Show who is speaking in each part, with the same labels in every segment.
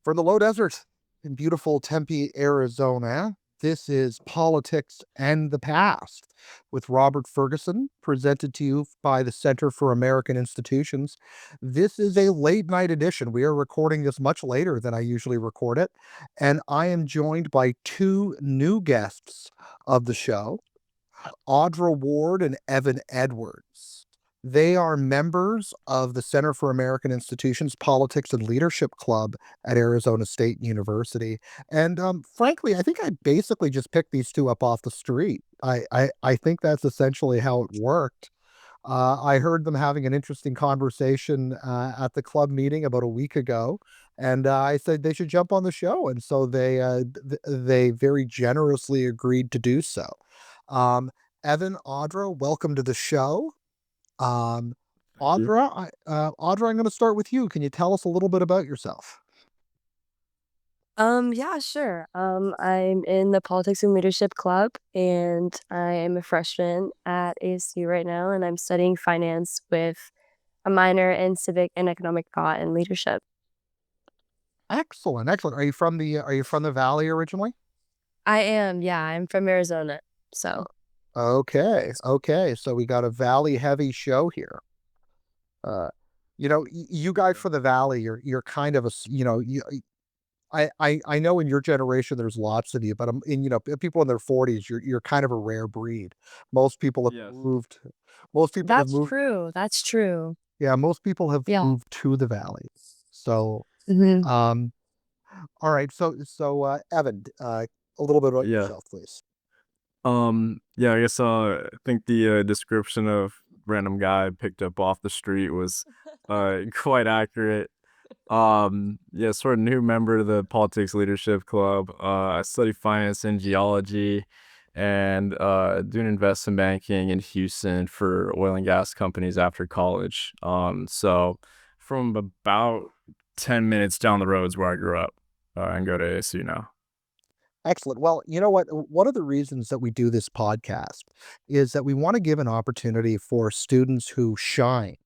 Speaker 1: From the low desert in beautiful Tempe, Arizona, this is Politics and the Past with Robert Ferguson, presented to you by the Center for American Institutions. This is a late night edition. We are recording this much later than I usually record it, and I am joined by two new guests of the show, Audra Ward and Evan Edwards. They are members of the Center for American Institutions Politics and Leadership Club at Arizona State University. And frankly, I think I basically just picked these two up off the street. I think that's essentially how it worked. I heard them having an interesting conversation at the club meeting about a week ago, and I said they should jump on the show, and so they very generously agreed to do so. Um, Evan, Audra, welcome to the show. Um,
Speaker 2: Thank you.
Speaker 1: Audra, I'm going to start with you. Can you tell us a little bit about yourself?
Speaker 3: Yeah, sure. I'm in the Politics and Leadership Club, and I am a freshman at ASU right now, and I'm studying finance with a minor in civic and economic thought and leadership.
Speaker 1: Excellent, excellent. Are you from the Valley originally?
Speaker 3: I am, yeah, I'm from Arizona. So,
Speaker 1: Okay, okay. So we got a Valley heavy show here. Uh, you guys from the Valley, you're kind of I know in your generation there's lots of you, but people in their 40s, you're kind of a rare breed. Most people have
Speaker 2: Yes.
Speaker 1: moved. Most people have
Speaker 3: that's
Speaker 1: moved.
Speaker 3: true. That's true.
Speaker 1: Yeah, most people have
Speaker 3: Yeah.
Speaker 1: moved to the Valley. So,
Speaker 3: Mhm.
Speaker 1: um, all right. So, Evan, a little bit about
Speaker 2: Yeah.
Speaker 1: yourself, please.
Speaker 2: Yeah, I guess I think the description of random guy picked up off the street was quite accurate. Yeah, sort of new member of the Politics Leadership Club. I study finance and geology and doing investment banking in Houston for oil and gas companies after college. So from about 10 minutes down the road is where I grew up and go to ASU now.
Speaker 1: Excellent. Well, you know what? One of the reasons that we do this podcast is that we want to give an opportunity for students who shine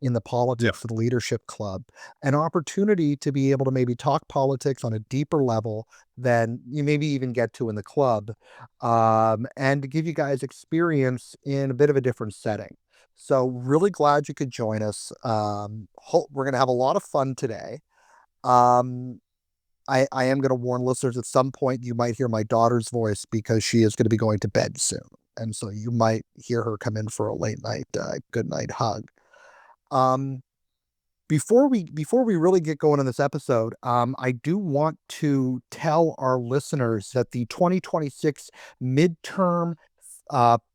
Speaker 1: in the
Speaker 2: Yeah.
Speaker 1: Politics and Leadership Club, an opportunity to be able to maybe talk politics on a deeper level than you maybe even get to in the club, and to give you guys experience in a bit of a different setting. So, really glad you could join us. We're going to have a lot of fun today. Um, I am going to warn listeners at some point you might hear my daughter's voice because she is going to be going to bed soon. And so you might hear her come in for a late night, good night hug. Um, before we really get going on this episode, I do want to tell our listeners that the 2026 midterm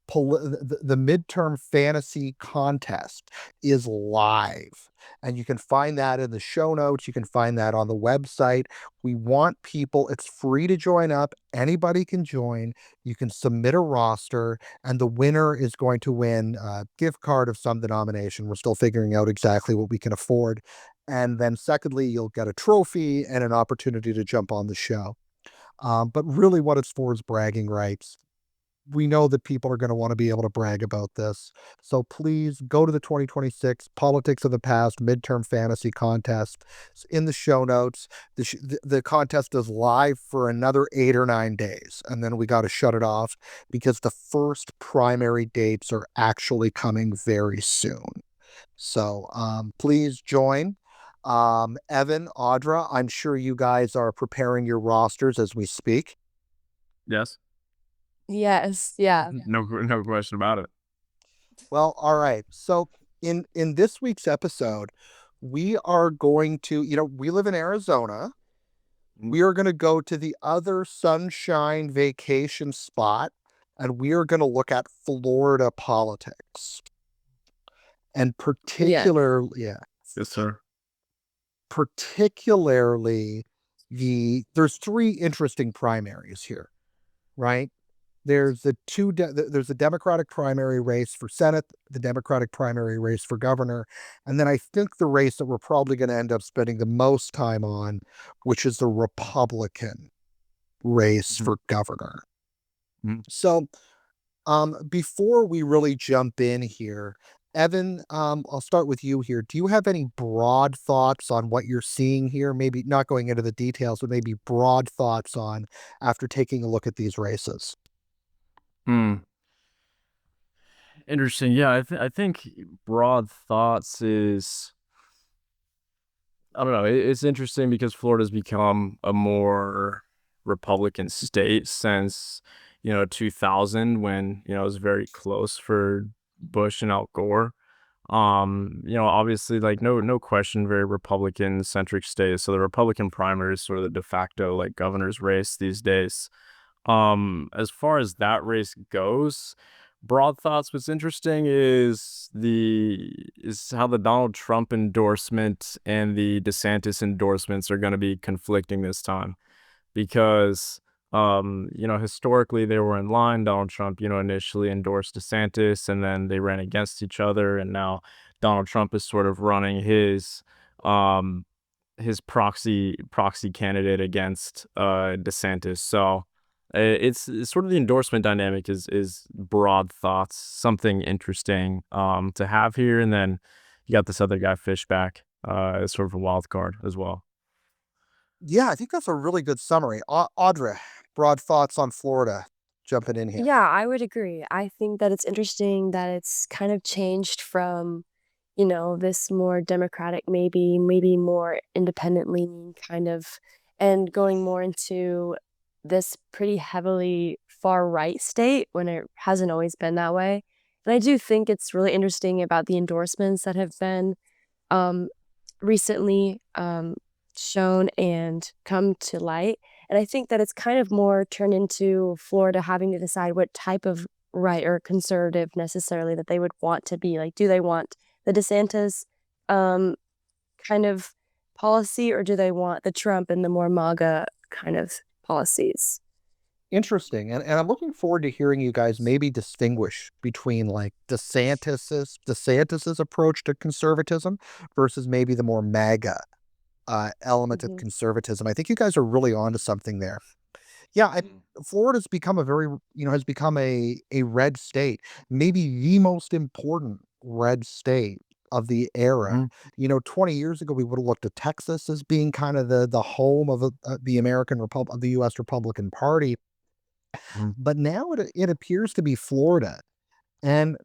Speaker 1: the midterm fantasy contest is live, and you can find that in the show notes. You can find that on the website. We want people, it's free to join up. Anybody can join. You can submit a roster, and the winner is going to win a gift card of some denomination. We're still figuring out exactly what we can afford. And then secondly, you'll get a trophy and an opportunity to jump on the show. But really what it's for is bragging rights. We know that people are going to want to be able to brag about this. So please go to the 2026 Politics of the Past Midterm Fantasy Contest. It's in the show notes. The contest is live for another 8 or 9 days, and then we got to shut it off because the first primary dates are actually coming very soon. So please join. Evan, Audra, I'm sure you guys are preparing your rosters as we speak.
Speaker 2: Yes.
Speaker 3: Yes, yeah.
Speaker 2: No question about it.
Speaker 1: Well, all right. So in this week's episode, we are going to, we live in Arizona. We are going to go to the other sunshine vacation spot, and we are going to look at Florida politics. And
Speaker 3: Yeah.
Speaker 2: Yes, sir.
Speaker 1: particularly there's three interesting primaries here, right? There's a Democratic primary race for Senate, the Democratic primary race for governor, and then I think the race that we're probably going to end up spending the most time on, which is the Republican race
Speaker 2: Mhm.
Speaker 1: for governor.
Speaker 2: Mhm.
Speaker 1: So, before we really jump in here, Evan, I'll start with you here. Do you have any broad thoughts on what you're seeing here? Maybe not going into the details, but maybe broad thoughts on after taking a look at these races.
Speaker 2: Hmm. Interesting. Yeah, I think broad thoughts is, I don't know. It's interesting because Florida's become a more Republican state since 2000, when it was very close for Bush and Al Gore. Obviously, like, no question, very Republican centric state. So the Republican primary is sort of the de facto like governor's race these days. As far as that race goes, broad thoughts, what's interesting is how the Donald Trump endorsement and the DeSantis endorsements are going to be conflicting this time, because historically they were in line. Donald Trump initially endorsed DeSantis, and then they ran against each other, and now Donald Trump is sort of running um his proxy candidate against DeSantis. So it's sort of the endorsement dynamic is broad thoughts, something interesting to have here. And then you got this other guy, Fishback, as sort of a wild card as well.
Speaker 1: Yeah, I think that's a really good summary. Audra, broad thoughts on Florida. Jumping in here.
Speaker 3: Yeah, I would agree. I think that it's interesting that it's kind of changed from, this more democratic, maybe more independent leaning kind of, and going more into this pretty heavily far right state when it hasn't always been that way. And I do think it's really interesting about the endorsements that have been um, recently shown and come to light. And I think that it's kind of more turned into Florida having to decide what type of right or conservative necessarily that they would want to be. Like, do they want the DeSantis um, kind of policy, or do they want the Trump and the more MAGA kind of policies?
Speaker 1: Interesting. And I'm looking forward to hearing you guys maybe distinguish between like DeSantis's approach to conservatism versus maybe the more MAGA element of
Speaker 3: Hmm.
Speaker 1: conservatism. I think you guys are really onto something there. Yeah, Florida's become has become a red state, maybe the most important red state of the era.
Speaker 2: Mm-hmm.
Speaker 1: 20 years ago, we would have looked at Texas as being kind of the home of the American Republic of the U.S. Republican Party, but now it appears to be Florida, and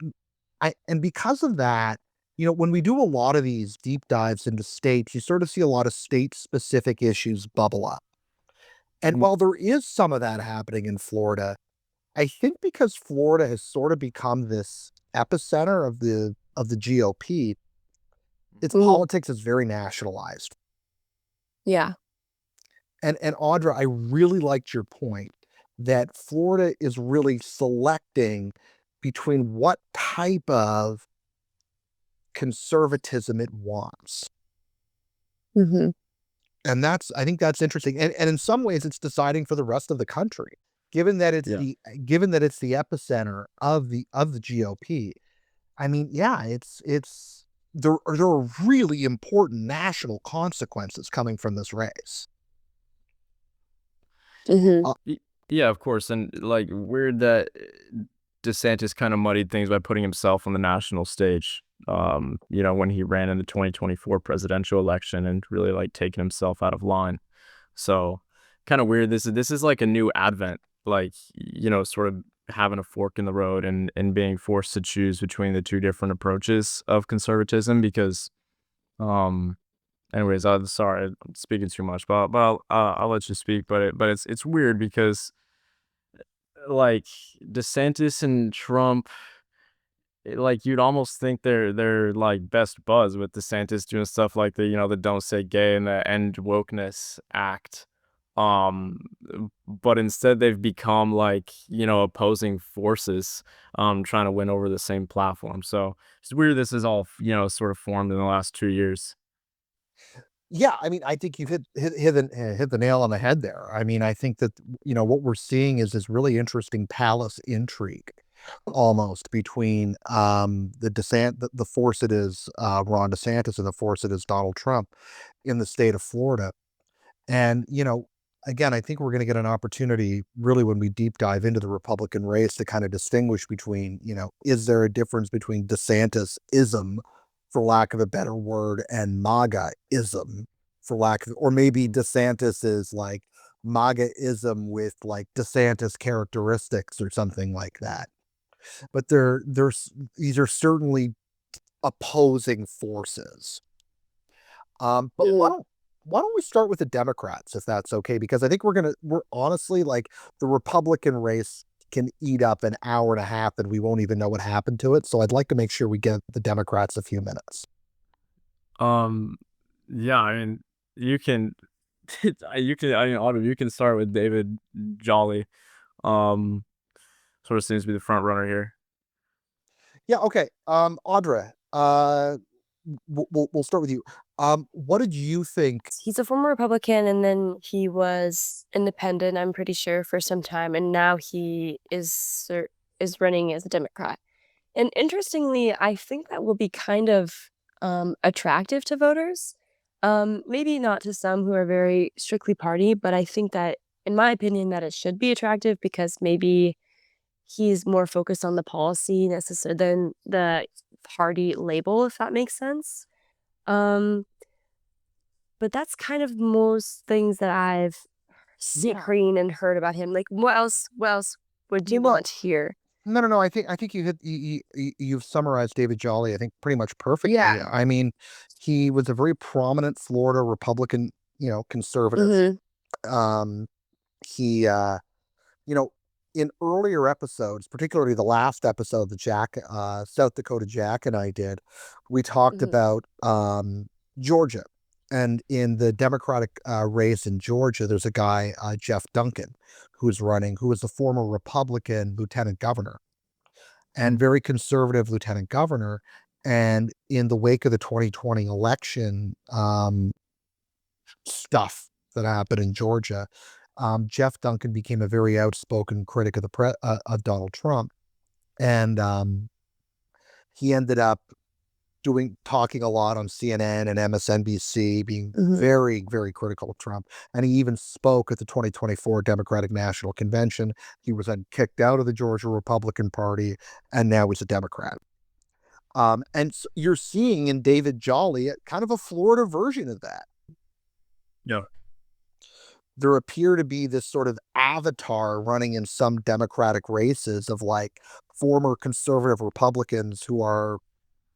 Speaker 1: and because of that, when we do a lot of these deep dives into states, you sort of see a lot of state specific issues bubble up. And while there is some of that happening in Florida, I think because Florida has sort of become this epicenter of the GOP, its
Speaker 3: Mm,
Speaker 1: politics is very nationalized.
Speaker 3: yeah.
Speaker 1: And Audra, I really liked your point that Florida is really selecting between what type of conservatism it wants.
Speaker 3: Hmm.
Speaker 1: And I think that's interesting. And in some ways it's deciding for the rest of the country, given that
Speaker 2: Yeah.
Speaker 1: it's the epicenter of the GOP. I mean, yeah, there are really important national consequences coming from this race.
Speaker 3: Hmm.
Speaker 1: Uh,
Speaker 2: Yeah, of course. And like, weird that DeSantis kind of muddied things by putting himself on the national stage. When he ran in the 2024 presidential election and really like taking himself out of line. So kind of weird. This is like a new advent, like, sort of having a fork in the road and being forced to choose between the two different approaches of conservatism, because um anyways, I'm sorry, I'm speaking too much, but I'll let you speak. But it's weird because, like, DeSantis and Trump, like, you'd almost think they're like best buds, with DeSantis doing stuff like the Don't Say Gay and the End Wokeness Act. Um, but instead they've become like opposing forces, trying to win over the same platform. So it's weird. This is all sort of formed in the last 2 years.
Speaker 1: yeah, I mean, I think you've hit the nail on the head there. I mean, I think that what we're seeing is this really interesting palace intrigue, almost between the force it is Ron DeSantis and the force it is Donald Trump in the state of Florida. And again, I think we're going to get an opportunity really when we deep dive into the Republican race to kind of distinguish between, is there a difference between DeSantis-ism, for lack of a better word, and MAGA-ism, for lack of, or maybe DeSantis is like MAGA-ism with like DeSantis characteristics or something like that. But these are certainly opposing forces. But why don't we start with the Democrats, if that's okay? Because I think we're honestly like the Republican race can eat up an hour and a half and we won't even know what happened to it. So I'd like to make sure we get the Democrats a few minutes.
Speaker 2: Um, yeah, I mean, you can, Audra, you can start with David Jolly. Um, sort of seems to be the front runner here.
Speaker 1: Yeah. Okay. Audra, we'll start with you. What did you think?
Speaker 3: He's a former Republican, and then he was independent, I'm pretty sure, for some time, and now he is running as a Democrat. And interestingly, I think that will be kind of attractive to voters. Maybe not to some who are very strictly party, but I think that, in my opinion, that it should be attractive because maybe he's more focused on the policy than the party label, if that makes sense. Um, but that's kind of most things that I've seen and heard about him. Like, what else? What else would you want to hear?
Speaker 1: No. I think you've summarized David Jolly, I think, pretty much perfectly. Yeah. I mean, he was a very prominent Florida Republican, conservative. Um, he, in earlier episodes, particularly the last episode that South Dakota Jack and I did, we talked about Georgia. And in the Democratic race in Georgia, there's a guy, Jeff Duncan, who is a former Republican lieutenant governor and very conservative lieutenant governor. And in the wake of the 2020 election stuff that happened in Georgia, Jeff Duncan became a very outspoken critic of Donald Trump, and he ended up talking a lot on CNN and MSNBC, being very, very critical of Trump. And he even spoke at the 2024 Democratic National Convention. He was then kicked out of the Georgia Republican Party, and now he's a Democrat. And so you're seeing in David Jolly kind of a Florida version of that.
Speaker 2: Yeah.
Speaker 1: There appear to be this sort of avatar running in some Democratic races of like former conservative Republicans who are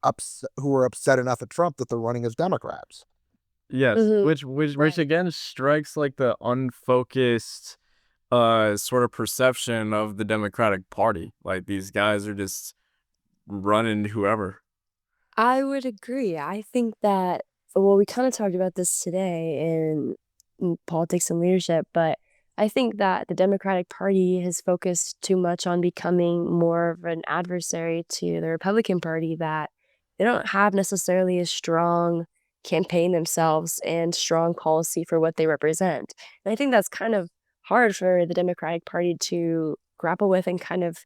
Speaker 1: upset enough at Trump that they're running as Democrats.
Speaker 2: Yes, which again strikes like the unfocused sort of perception of the Democratic Party. Like these guys are just running whoever.
Speaker 3: I would agree. I think that, well, we kind of talked about this today in politics and leadership, but I think that the Democratic Party has focused too much on becoming more of an adversary to the Republican Party, that they don't have necessarily a strong campaign themselves and strong policy for what they represent. And I think that's kind of hard for the Democratic Party to grapple with, and kind of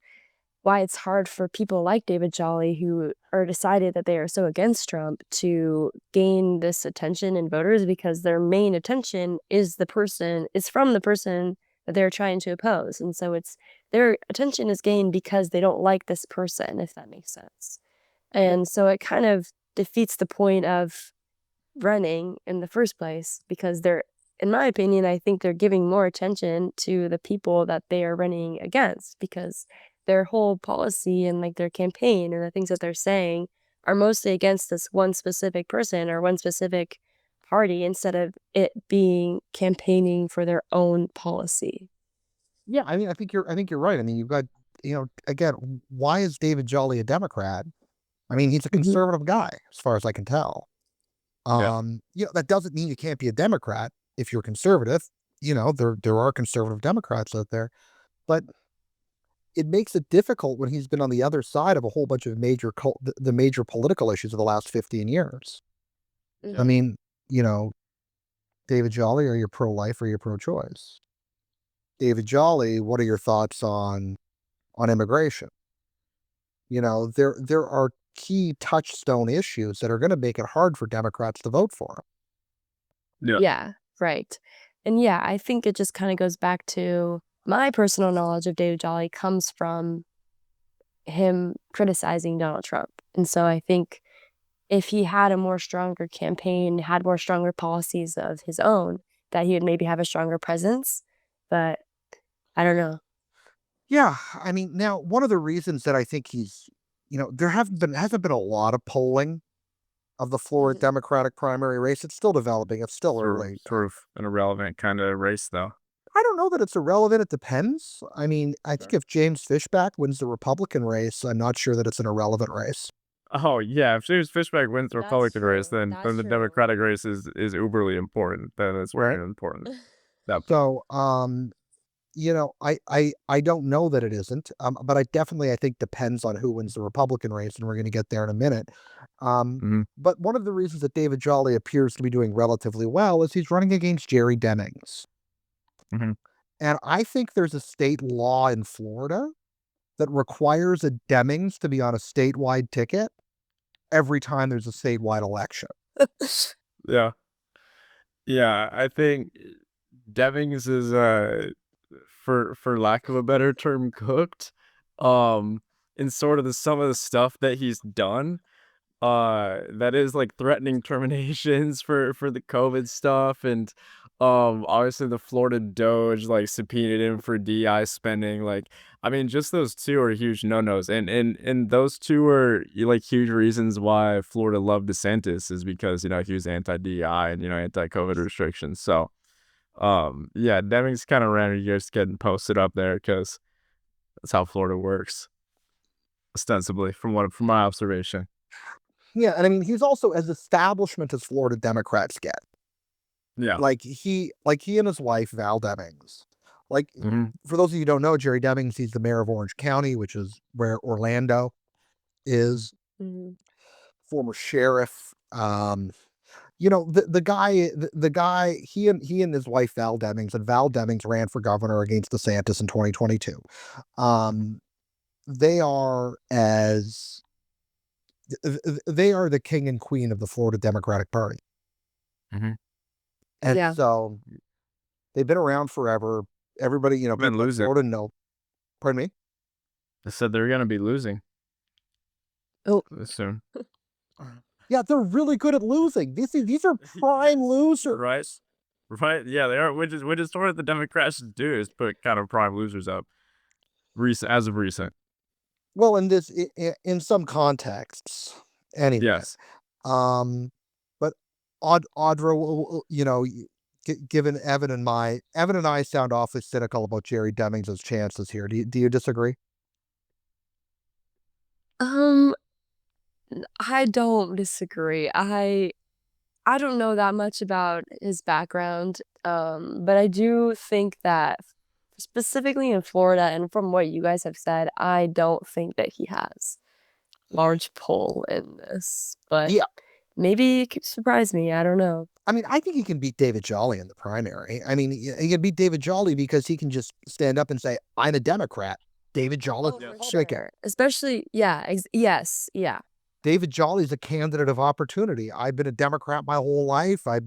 Speaker 3: why it's hard for people like David Jolly, who are decided that they are so against Trump, to gain this attention in voters, because their main attention is from the person that they're trying to oppose. And so their attention is gained because they don't like this person, if that makes sense. And so it kind of defeats the point of running in the first place, because in my opinion, I think they're giving more attention to the people that they are running against, because their whole policy and like their campaign and the things that they're saying are mostly against this one specific person or one specific party, instead of it being campaigning for their own policy.
Speaker 1: Yeah, I mean, I think you're right. I mean, you've got, again, why is David Jolly a Democrat? I mean, he's a conservative guy, as far as I can tell. That doesn't mean you can't be a Democrat if you're conservative. There are conservative Democrats out there, but it makes it difficult when he's been on the other side of a whole bunch of the major political issues of the last 15 years. I mean, David Jolly, are you pro-life or are you pro-choice? David Jolly, what are your thoughts on immigration? There are key touchstone issues that are going to make it hard for Democrats to vote for him.
Speaker 3: Yeah, right. And yeah, I think it just kind of goes back to my personal knowledge of David Jolly comes from him criticizing Donald Trump. And so I think if he had a more stronger campaign, had more stronger policies of his own, that he would maybe have a stronger presence. But I don't know.
Speaker 1: Yeah, I mean, now one of the reasons that I think he's, there hasn't been a lot of polling of the Florida Democratic primary race. It's still developing. It's still early.
Speaker 2: Sort of an irrelevant kind of race, though.
Speaker 1: I don't know that it's irrelevant. It depends. I mean, I think
Speaker 2: Okay.
Speaker 1: if James Fishback wins the Republican race, I'm not sure that it's an irrelevant race.
Speaker 2: Oh yeah, if James Fishback wins the
Speaker 3: That's
Speaker 2: Republican race,
Speaker 3: true.
Speaker 2: then
Speaker 3: That's
Speaker 2: the
Speaker 3: true.
Speaker 2: Democratic race is uberly important. Then it's
Speaker 1: Right.
Speaker 2: very important. That
Speaker 1: So, I don't know that it isn't, but I think depends on who wins the Republican race, and we're going to get there in a minute.
Speaker 2: Mhm.
Speaker 1: But one of the reasons that David Jolly appears to be doing relatively well is he's running against Jerry Demings.
Speaker 2: Mhm.
Speaker 1: And I think there's a state law in Florida that requires a Demings to be on a statewide ticket every time there's a statewide election.
Speaker 2: Yeah. Yeah, I think Devings is for lack of a better term cooked in sort of some of the stuff that he's done that is like threatening terminations for the COVID stuff, and obviously the Florida Doge like subpoenaed him for DI spending. Like, I mean, just those two are huge no-nos, and those two are like huge reasons why Florida loved DeSantis, is because he was anti-DI and anti-COVID restrictions. So yeah, Deming's kind of random just getting posted up there because that's how Florida works, ostensibly, from my observation.
Speaker 1: Yeah, and I mean, he's also as establishment as Florida Democrats get.
Speaker 2: Yeah.
Speaker 1: Like he and his wife, Val Demings. Like,
Speaker 2: Hmm.
Speaker 1: for those of you who don't know, Jerry Demings, he's the mayor of Orange County, which is where Orlando is.
Speaker 3: Mhm.
Speaker 1: Former sheriff. The guy, he and his wife Val Demings, and Val Demings ran for governor against DeSantis in 2022. Um, they are as they are the king and queen of the Florida Democratic Party.
Speaker 2: Hmm.
Speaker 1: And
Speaker 3: Yeah.
Speaker 1: so they've been around forever. Everybody,
Speaker 2: Been
Speaker 1: people in
Speaker 2: losing.
Speaker 1: Florida know. Pardon me?
Speaker 2: They said they're gonna be losing
Speaker 3: Oh,
Speaker 2: soon.
Speaker 1: Yeah, they're really good at losing. These are prime losers.
Speaker 2: Right. Right. Yeah, they are. Which is sort of the Democrats do, is put kind of prime losers up. As of recent.
Speaker 1: Well, in some contexts, anyway.
Speaker 2: Yes.
Speaker 1: Um, but Audra, given Evan and I sound awfully cynical about Jerry Demings' chances here. Do you disagree?
Speaker 3: um, I don't disagree. I don't know that much about his background, but I do think that specifically in Florida, and from what you guys have said, I don't think that he has large pull in this. But
Speaker 1: Yeah.
Speaker 3: maybe it could surprise me. I don't know.
Speaker 1: I mean, I think he can beat David Jolly in the primary. I mean, he can beat David Jolly because he can just stand up and say, "I'm a Democrat." David Jolly,
Speaker 3: Oh, for
Speaker 1: Republican.
Speaker 3: sure. Especially, yeah, yes, yeah.
Speaker 1: David Jolly's a candidate of opportunity. I've been a Democrat my whole life. I've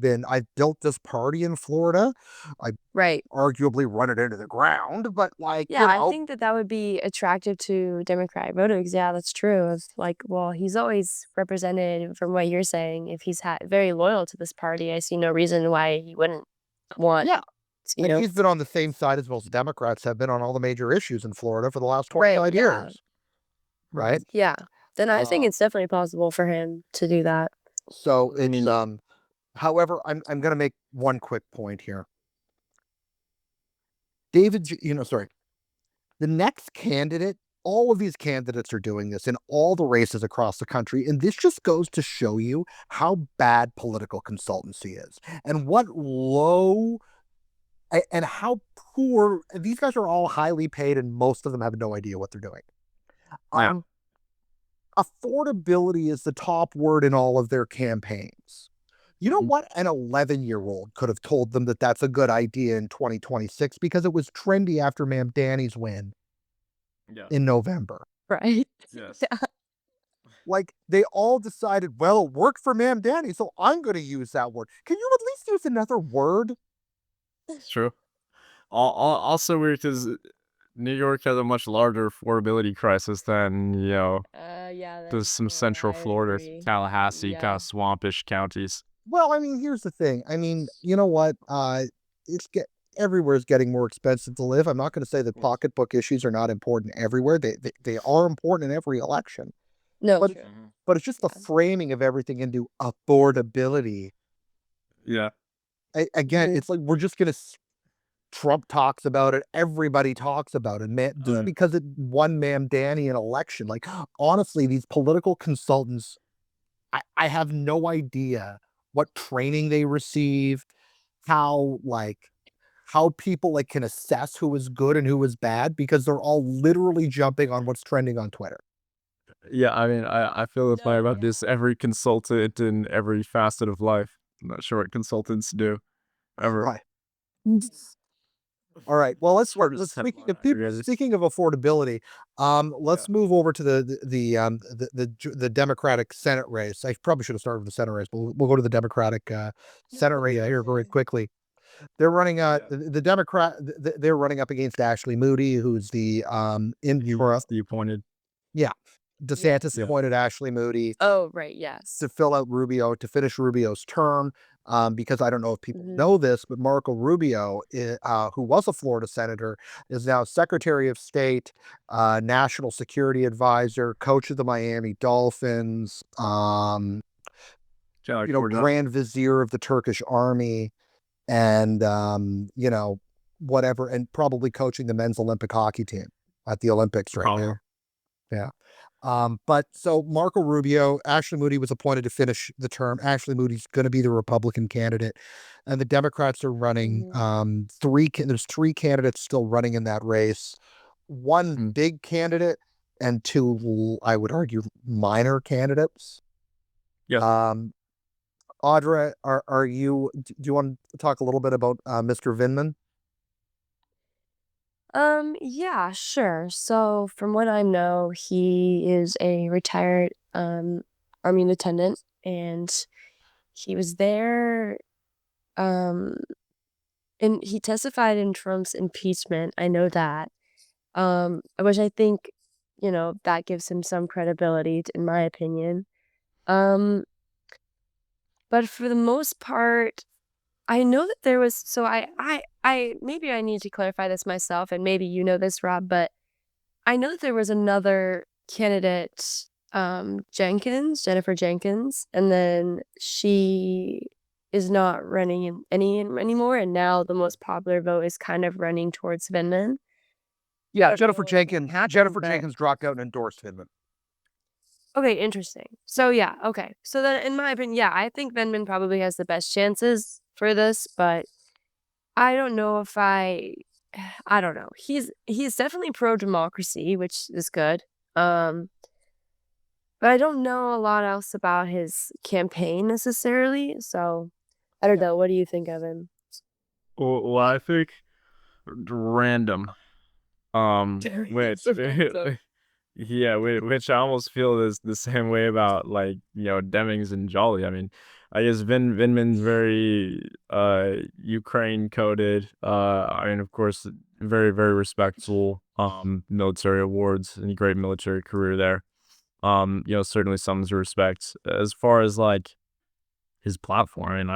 Speaker 1: built this party in Florida. I
Speaker 3: Right.
Speaker 1: arguably run it into the ground, but
Speaker 3: Yeah, I think that would be attractive to Democratic voters. Yeah, that's true. It's like, well, he's always represented, from what you're saying, if he's very loyal to this party, I see no reason why he wouldn't want,
Speaker 1: yeah.
Speaker 3: you
Speaker 1: And
Speaker 3: know.
Speaker 1: he's been on the same side as most Democrats have been on all the major issues in Florida for the last
Speaker 3: Right,
Speaker 1: 25
Speaker 3: yeah.
Speaker 1: years. Right?
Speaker 3: Yeah. Then I think
Speaker 1: Uh,
Speaker 3: it's definitely possible for him to do that.
Speaker 1: so
Speaker 2: I mean,
Speaker 1: however, I'm going to make one quick point here. Sorry. The next candidate, all of these candidates are doing this in all the races across the country. And this just goes to show you how bad political consultancy is and what low and how poor these guys are. All highly paid, and most of them have no idea what they're doing.
Speaker 2: yeah.
Speaker 1: Affordability is the top word in all of their campaigns. You know
Speaker 2: Mhm.
Speaker 1: what? An 11-year-old could have told them that that's a good idea in 2026 because it was trendy after Ma'am Danny's win
Speaker 2: Yeah.
Speaker 1: in November.
Speaker 3: Right.
Speaker 2: Yes.
Speaker 3: Yeah.
Speaker 1: Like, they all decided, well, it worked for Ma'am Danny, so I'm going to use that word. Can you at least use another word?
Speaker 2: It's true. Also weird because New York has a much larger affordability crisis than,
Speaker 3: Yeah,
Speaker 2: there's
Speaker 3: that's
Speaker 2: some
Speaker 3: true.
Speaker 2: Central
Speaker 3: I
Speaker 2: Florida,
Speaker 3: agree.
Speaker 2: Tallahassee, kind
Speaker 3: Yeah.
Speaker 2: of swampish counties.
Speaker 1: Well, I mean, here's the thing. I mean, you know what? It's get everywhere is getting more expensive to live. I'm not going to say that pocketbook issues are not important everywhere. They are important in every election.
Speaker 3: No,
Speaker 1: But
Speaker 3: true.
Speaker 1: but it's just the
Speaker 3: Yeah.
Speaker 1: framing of everything into affordability.
Speaker 2: Yeah.
Speaker 1: Again, it's like we're just gonna Trump talks about it, everybody talks about it, man, just
Speaker 2: Uh,
Speaker 1: because it won Ma'am Danny an election. Like, honestly, these political consultants, I have no idea what training they receive, how like how people like can assess who is good and who is bad because they're all literally jumping on what's trending on Twitter.
Speaker 2: yeah, I mean, I feel this way
Speaker 3: No,
Speaker 2: about this
Speaker 3: yeah.
Speaker 2: every consultant in every facet of life. I'm not sure what consultants do ever.
Speaker 1: Right. All right. Well,
Speaker 2: Sort of
Speaker 1: let's
Speaker 2: set
Speaker 1: speaking
Speaker 2: one
Speaker 1: of
Speaker 2: out,
Speaker 1: people,
Speaker 2: really.
Speaker 1: speaking of affordability,
Speaker 2: Yeah.
Speaker 1: let's move over to the Democratic Senate race. I probably should have started with the Senate race, but we'll go to the Democratic Senate race here very quickly. They're running
Speaker 2: Yeah.
Speaker 1: the Democrat they're running up against Ashley Moody, who's the
Speaker 2: He's the appointed.
Speaker 1: yeah, DeSantis
Speaker 3: Yes.
Speaker 2: Yeah.
Speaker 1: appointed Ashley Moody
Speaker 3: Oh, right, yes.
Speaker 1: to fill out to finish Rubio's term. Because I don't know if people
Speaker 3: Mhm.
Speaker 1: know this, but Marco Rubio, who was a Florida senator, is now Secretary of State, National Security Advisor, coach of the Miami Dolphins,
Speaker 2: Yeah, like we're done.
Speaker 1: Grand Vizier of the Turkish Army, and whatever, and probably coaching the men's Olympic hockey team at the Olympics right now.
Speaker 2: Probably.
Speaker 1: Yeah. But so Marco Rubio, Ashley Moody was appointed to finish the term. Ashley Moody's going to be the Republican candidate, and the Democrats are running
Speaker 3: Mhm.
Speaker 1: there's three candidates still running in that race. One
Speaker 2: Mm.
Speaker 1: big candidate and two, I would argue, minor candidates.
Speaker 2: Yeah.
Speaker 1: Um, Audra, do you want to talk a little bit about Mr. Vindman?
Speaker 3: Yeah, sure. So from what I know, he is a retired army lieutenant, and he was there um and he testified in Trump's impeachment. I know that. Which I think, that gives him some credibility in my opinion. Um, but for the most part, I know that there was so I maybe I need to clarify this myself, and maybe you know this, Rob, but I know that there was another candidate, Jennifer Jenkins, and then she is not running anymore, and now the most popular vote is kind of running towards Vindman.
Speaker 1: Yeah,
Speaker 3: I don't know what happened,
Speaker 1: Jennifer
Speaker 3: but
Speaker 1: Jenkins dropped out and endorsed Vindman.
Speaker 3: okay, interesting. So yeah, okay. So then in my opinion, yeah, I think Vindman probably has the best chances for this, but I don't know if I don't know. He's definitely pro-democracy, which is good. Um, but I don't know a lot else about his campaign necessarily, so I don't
Speaker 1: Yeah.
Speaker 3: know. What do you think of him?
Speaker 2: Well, I think random. Which
Speaker 3: So random.
Speaker 2: yeah, which I almost feel is the same way about like Demings and Jolly. I mean, I guess Vinman's very Ukraine coded. I mean, of course, very very respectful military awards and great military career there. Certainly something to respect. As far as like his platform, I mean,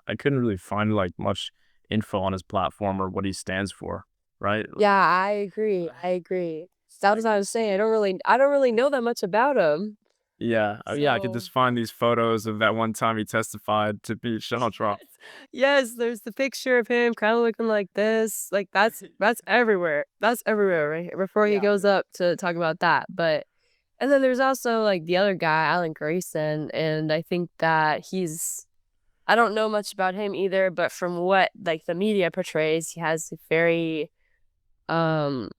Speaker 2: I couldn't really find like much info on his platform or what he stands for, right?
Speaker 3: Yeah, I agree. I agree. That was what I was saying. I don't really know that much about him.
Speaker 2: Yeah, yeah, I could
Speaker 3: So
Speaker 2: just find these photos of that one time he testified to be Donald Trump.
Speaker 3: yes, yes, there's the picture of him kind of looking like this. Like that's everywhere. That's everywhere, right? Before he
Speaker 1: Yeah.
Speaker 3: goes up to talk about that. But and then there's also like the other guy, Alan Grayson, and I think that I don't know much about him either, but from what like the media portrays, he has a very um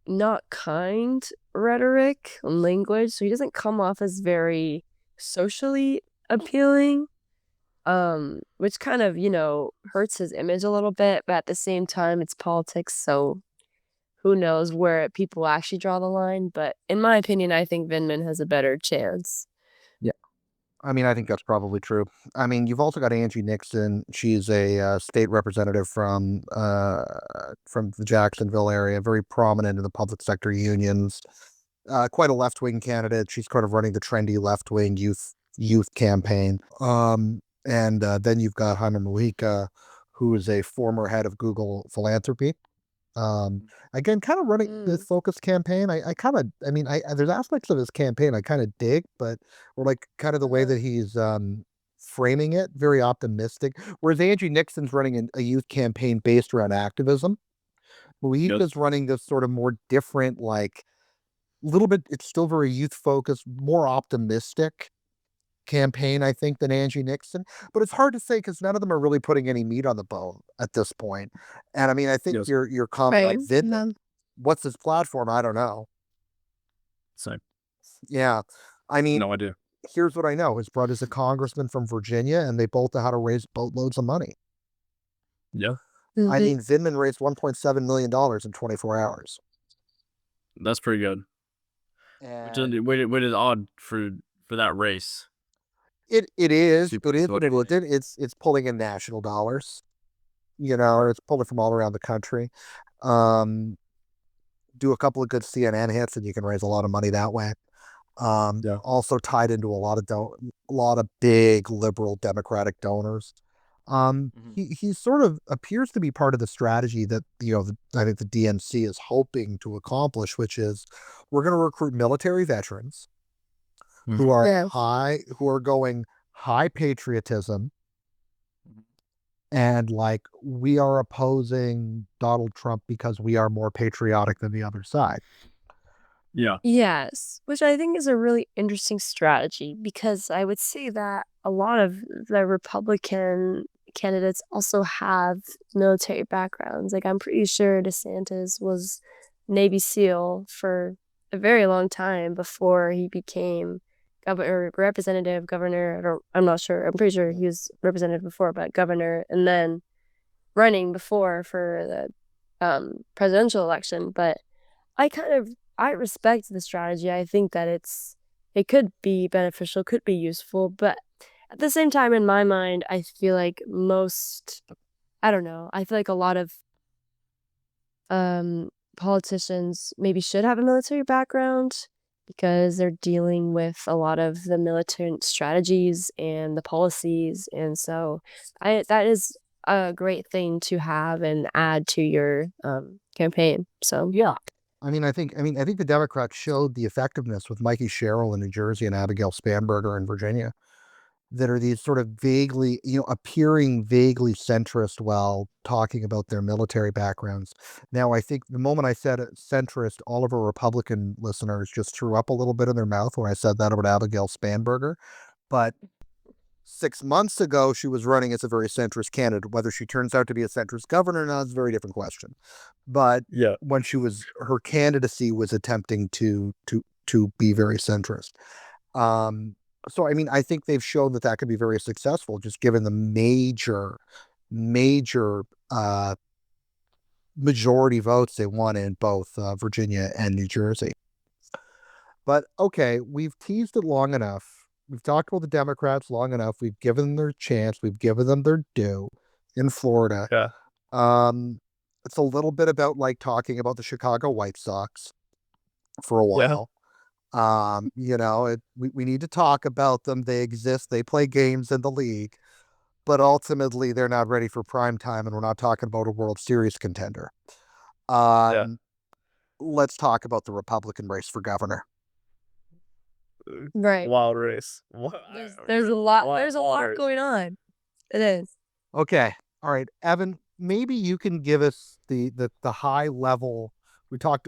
Speaker 3: not kind rhetoric and language, so he doesn't come off as very socially appealing, which kind of, hurts his image a little bit, but at the same time, it's politics, so who knows where people actually draw the line, but in my opinion, I think Vindman has a better chance.
Speaker 1: Yeah. I mean, I think that's probably true. I mean, you've also got Angie Nixon. She's a state representative from the Jacksonville area, very prominent in the public sector unions. Quite a left wing candidate. She's kind of running the trendy left wing youth campaign. And then you've got Jaime Mujica, who is a former head of Google philanthropy. Again, kind of running this focused campaign. I mean, there's aspects of his campaign I kind of dig, but or like kind of the way that he's framing it, very optimistic. Whereas Angie Nixon's running a youth campaign based around activism.
Speaker 2: Yes.
Speaker 1: Mujica's running this sort of more different, like little bit. It's still very youth focused, more optimistic campaign, I think, than Angie Nixon. But it's hard to say because none of them are really putting any meat on the bone at this point. And I mean, I think
Speaker 2: Yes.
Speaker 1: your comment
Speaker 3: Right.
Speaker 1: on Vindman, what's his platform? I don't know.
Speaker 2: Same.
Speaker 1: Yeah. I mean,
Speaker 2: No idea.
Speaker 1: here's what I know. His brother's a congressman from Virginia, and they both know how to raise boatloads of money.
Speaker 2: Yeah.
Speaker 1: I mean, Vindman raised $1.7 million in 24 hours.
Speaker 2: That's pretty good.
Speaker 1: And
Speaker 2: Which is odd for that race.
Speaker 1: it is,
Speaker 2: Super
Speaker 1: it is
Speaker 2: so
Speaker 1: what it is. It's pulling in national dollars, or it's pulling from all around the country. Um, do a couple of good CNN hits, and you can raise a lot of money that way.
Speaker 2: Yeah.
Speaker 1: Also tied into a lot of big liberal Democratic donors. He sort of appears to be part of the strategy that I think the DNC is hoping to accomplish, which is we're going to recruit military veterans who are who are going high patriotism, and like we are opposing Donald Trump because we are more patriotic than the other side.
Speaker 2: Yeah.
Speaker 3: Yes, which I think is a really interesting strategy because I would say that a lot of the Republican candidates also have military backgrounds. Like, I'm pretty sure DeSantis was Navy SEAL for a very long time before he became governor, representative, governor. I'm not sure. I'm pretty sure he was representative before, but governor, and then running before for the presidential election. But I respect the strategy. I think that it could be beneficial, could be useful, but at the same time, in my mind, I feel like I don't know, I feel like a lot of politicians maybe should have a military background because they're dealing with a lot of the militant strategies and the policies, and so that is a great thing to have and add to your campaign. So yeah.
Speaker 1: I think the Democrats showed the effectiveness with Mikey Sherrill in New Jersey and Abigail Spanberger in Virginia, that are these sort of vaguely, appearing vaguely centrist while talking about their military backgrounds. Now, I think the moment I said centrist, all of our Republican listeners just threw up a little bit in their mouth when I said that about Abigail Spanberger. But 6 months ago, she was running as a very centrist candidate. Whether she turns out to be a centrist governor or not is a very different question. But
Speaker 2: Yeah.
Speaker 1: when her candidacy was attempting to be very centrist. So, I mean, I think they've shown that could be very successful, just given the major majority votes they won in both Virginia and New Jersey. But okay, we've teased it long enough. We've talked about the Democrats long enough. We've given them their chance. We've given them their due in Florida.
Speaker 2: Yeah.
Speaker 1: It's a little bit about like talking about the Chicago White Sox for a while. We need to talk about them. They exist. They play games in the league, but ultimately they're not ready for prime time, and we're not talking about a World Series contender. Let's talk about the Republican race for governor.
Speaker 3: Right.
Speaker 2: Wild race.
Speaker 3: There's a lot going on. It is.
Speaker 1: Okay. All right, Evan, maybe you can give us the high level.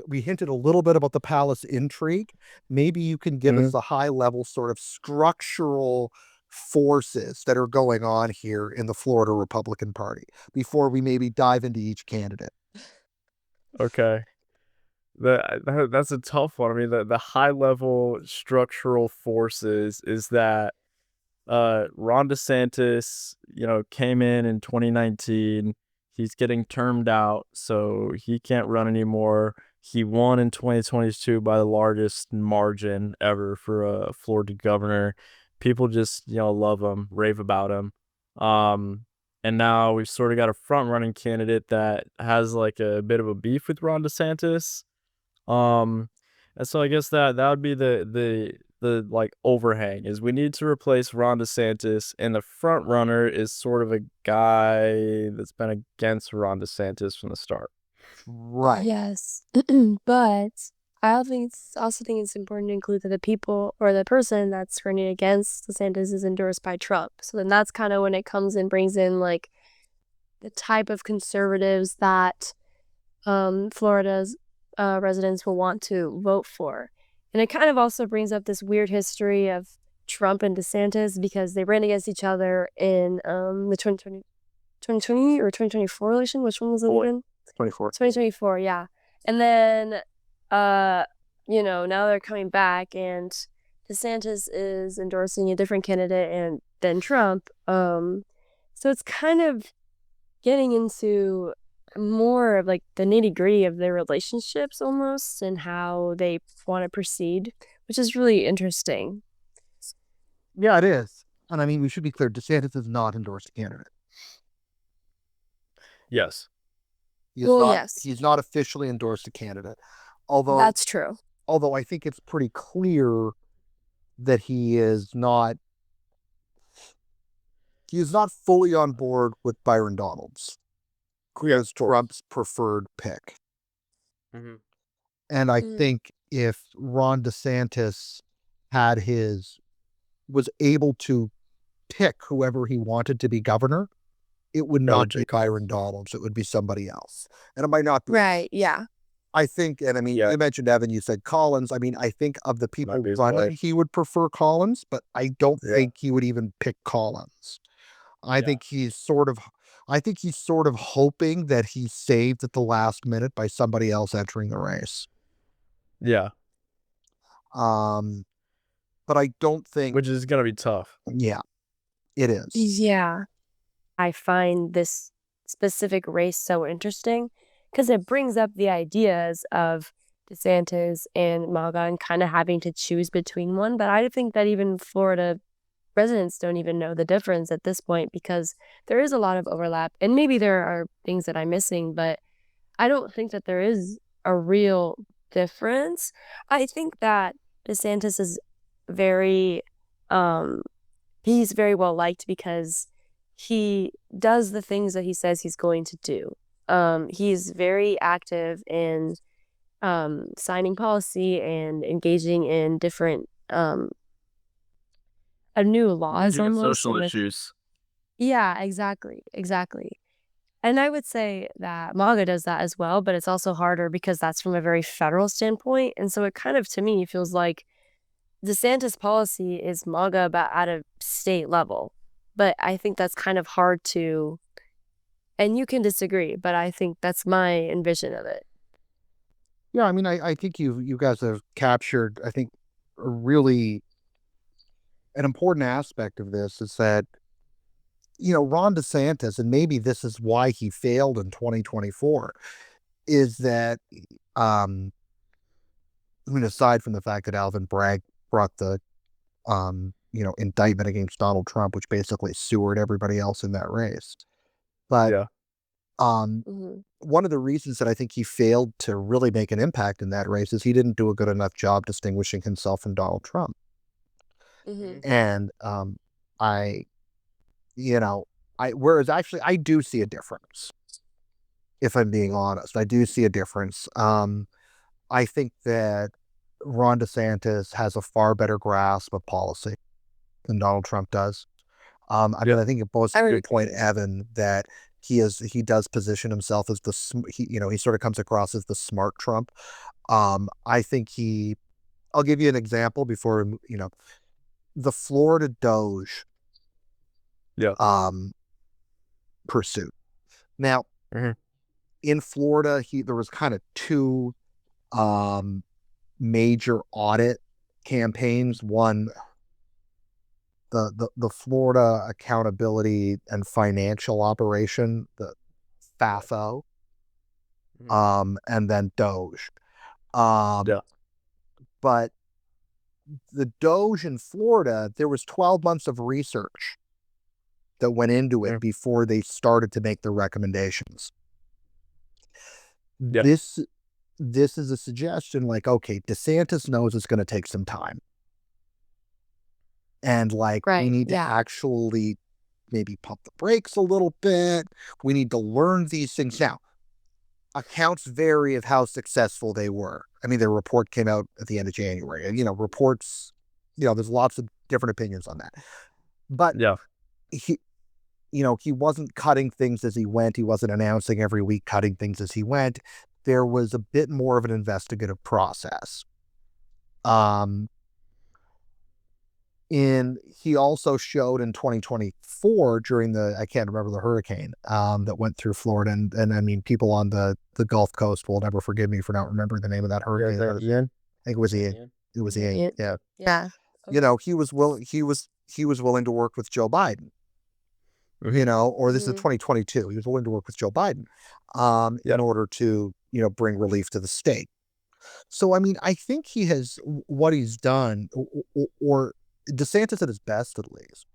Speaker 1: We hinted a little bit about the palace intrigue. Maybe you can give us the high level sort of structural forces that are going on here in the Florida Republican Party before we maybe dive into each candidate.
Speaker 2: Okay. That's a tough one. I mean, the high level structural forces is that Ron DeSantis, came in 2019. He's getting termed out, so he can't run anymore. He won in 2022 by the largest margin ever for a Florida governor. people just love him, rave about him. And now we've sort of got a front running candidate that has like a bit of a beef with Ron DeSantis. Um, and so I guess that would be the like overhang is we need to replace Ron DeSantis, and the front runner is sort of a guy that's been against Ron DeSantis from the start.
Speaker 1: Right.
Speaker 3: Yes. But I also think it's important to include that the people or the person that's running against DeSantis is endorsed by Trump. So then that's kind of when it comes and brings in like the type of conservatives that Florida's residents will want to vote for. And it kind of also brings up this weird history of Trump and DeSantis because they ran against each other in the 2020 or 2024 election. Which one was it again? 2024, yeah. And then, now they're coming back and DeSantis is endorsing a different candidate than Trump. So it's kind of getting into more of like the nitty-gritty of their relationships almost and how they want to proceed, which is really interesting.
Speaker 1: Yeah, it is. And I mean, we should be clear, DeSantis is not endorsed a candidate.
Speaker 2: Yes.
Speaker 3: Yes.
Speaker 1: He's not officially endorsed a candidate. Although
Speaker 3: That's true.
Speaker 1: I think it's pretty clear that he is not fully on board with Byron Donalds as Trump's preferred pick.
Speaker 2: Mm-hmm.
Speaker 1: And I think if Ron DeSantis was able to pick whoever he wanted to be governor, it would not be Byron Donalds. It would be somebody else. And it might not be.
Speaker 3: Right, yeah.
Speaker 1: I think, and I mean, you mentioned Evan, you said Collins. I mean, I think of the people running, he would prefer Collins, but I don't think he would even pick Collins. I think he's sort of hoping that he's saved at the last minute by somebody else entering the race.
Speaker 2: Yeah.
Speaker 1: But I don't think,
Speaker 2: which is gonna be tough.
Speaker 1: Yeah, it is.
Speaker 3: Yeah. I find this specific race so interesting because it brings up the ideas of DeSantis and MAGA and kind of having to choose between one. But I think that even Florida residents don't even know the difference at this point because there is a lot of overlap. And maybe there are things that I'm missing, but I don't think that there is a real difference. I think that DeSantis is very, he's very well liked because he does the things that he says he's going to do. He's very active in signing policy and engaging in different new laws almost.
Speaker 2: Social issues.
Speaker 3: Yeah, exactly. And I would say that MAGA does that as well, but it's also harder because that's from a very federal standpoint. And so it kind of, to me, feels like DeSantis policy is MAGA but at a state level. But I think that's kind of hard to, and you can disagree, but I think that's my envision of it.
Speaker 1: Yeah, I mean, I think you guys have captured, I think, an important aspect of this is that, Ron DeSantis, and maybe this is why he failed in 2024, is that, I mean, aside from the fact that Alvin Bragg brought the, indictment against Donald Trump, which basically sewered everybody else in that race. But one of the reasons that I think he failed to really make an impact in that race is he didn't do a good enough job distinguishing himself from Donald Trump. And whereas actually I do see a difference. If I'm being honest, I do see a difference. I think that Ron DeSantis has a far better grasp of policy than Donald Trump does. I mean, I think it both a good point, Evan, that he does position himself as he sort of comes across as the smart Trump. I think I'll give you an example before, the Florida Doge pursuit. Now, in Florida, there was kind of two major audit campaigns. One, the Florida Accountability and Financial Operation, the FAFO, and then Doge. But the Doge in Florida, there was 12 months of research that went into it before they started to make their recommendations.
Speaker 2: Yeah.
Speaker 1: This is a suggestion like, okay, DeSantis knows it's going to take some time. And like, we
Speaker 3: Right,
Speaker 1: need to
Speaker 3: yeah.
Speaker 1: actually maybe pump the brakes a little bit. We need to learn these things. Now, accounts vary of how successful they were. I mean, their report came out at the end of January. And, reports, there's lots of different opinions on that. But
Speaker 2: Yeah.
Speaker 1: he wasn't cutting things as he went. He wasn't announcing every week cutting things as he went. There was a bit more of an investigative process. He also showed in 2024 during I can't remember the hurricane that went through Florida, and I mean, people on the Gulf Coast will never forgive me for not remembering the name of that hurricane.
Speaker 2: Ian?
Speaker 1: I think it was Ian. It was Ian. Yeah.
Speaker 3: Yeah.
Speaker 1: He was willing. He was willing to work with Joe Biden. Or this is 2022. He was willing to work with Joe Biden, in order to bring relief to the state. So I mean, I think what he's done, or DeSantis at his best at least,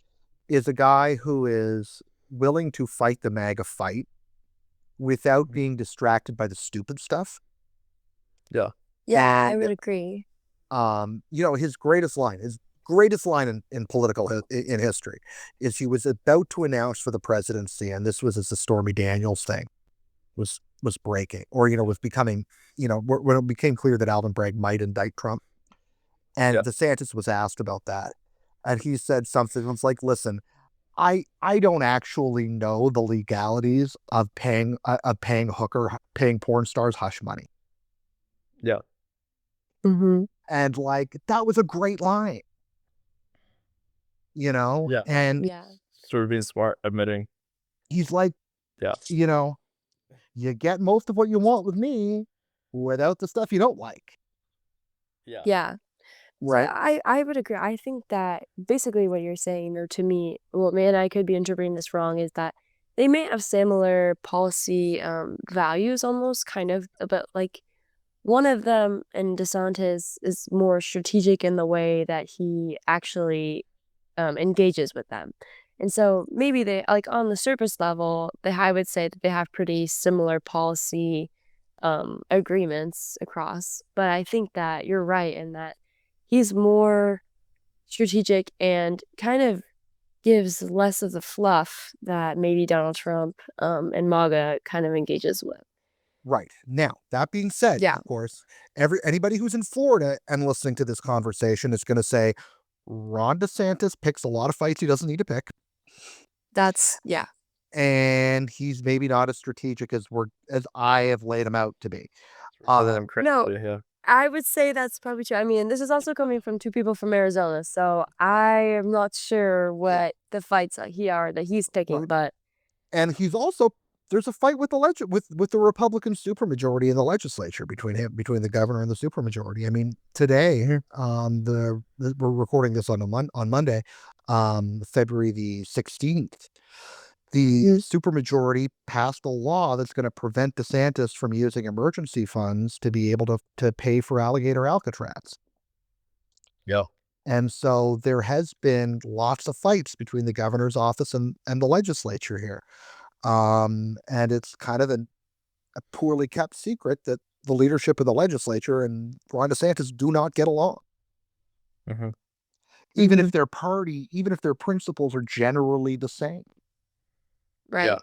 Speaker 1: is a guy who is willing to fight the MAGA fight without being distracted by the stupid stuff.
Speaker 2: Yeah.
Speaker 3: Yeah, I would agree.
Speaker 1: His greatest line in political in history is he was about to announce for the presidency, and this was as the Stormy Daniels thing was breaking, or was becoming, when it became clear that Alvin Bragg might indict Trump, and DeSantis was asked about that, and he said something was like, "Listen, I don't actually know the legalities of paying porn stars hush money."
Speaker 2: Yeah.
Speaker 1: And like, that was a great line.
Speaker 2: Yeah.
Speaker 1: And
Speaker 2: Sort of being smart, admitting.
Speaker 1: he's like, you get most of what you want with me without the stuff you don't like.
Speaker 3: Yeah.
Speaker 1: Right.
Speaker 3: I would agree. I think that basically what you're saying, or to me, well, man, I could be interpreting this wrong, is that they may have similar policy values almost, kind of, but like one of them, and DeSantis, is more strategic in the way that he actually engages with them. And so maybe they, like, on the surface level, I would say that they have pretty similar policy agreements across. But I think that you're right in that he's more strategic and kind of gives less of the fluff that maybe Donald Trump and MAGA kind of engages with.
Speaker 1: Right. Now, that being said,
Speaker 3: Yeah.
Speaker 1: of course, anybody who's in Florida and listening to this conversation is going to say, Ron DeSantis picks a lot of fights he doesn't need to pick.
Speaker 3: Yeah.
Speaker 1: And he's maybe not as strategic as I have laid him out to be.
Speaker 3: No, I would say that's probably true. I mean, this is also coming from two people from Arizona, so I am not sure what the fights that he's picking,
Speaker 1: Right.
Speaker 3: but
Speaker 1: And he's also, there's a fight with the Republican supermajority in the legislature between the governor and the supermajority. I mean, today, we're recording this on Monday, February the 16th. The supermajority passed a law that's going to prevent DeSantis from using emergency funds to be able to pay for alligator Alcatraz.
Speaker 2: Yeah.
Speaker 1: And so there has been lots of fights between the governor's office and the legislature here. And it's kind of a poorly kept secret that the leadership of the legislature and Ron DeSantis do not get along. Even if their principles are generally the same.
Speaker 3: right.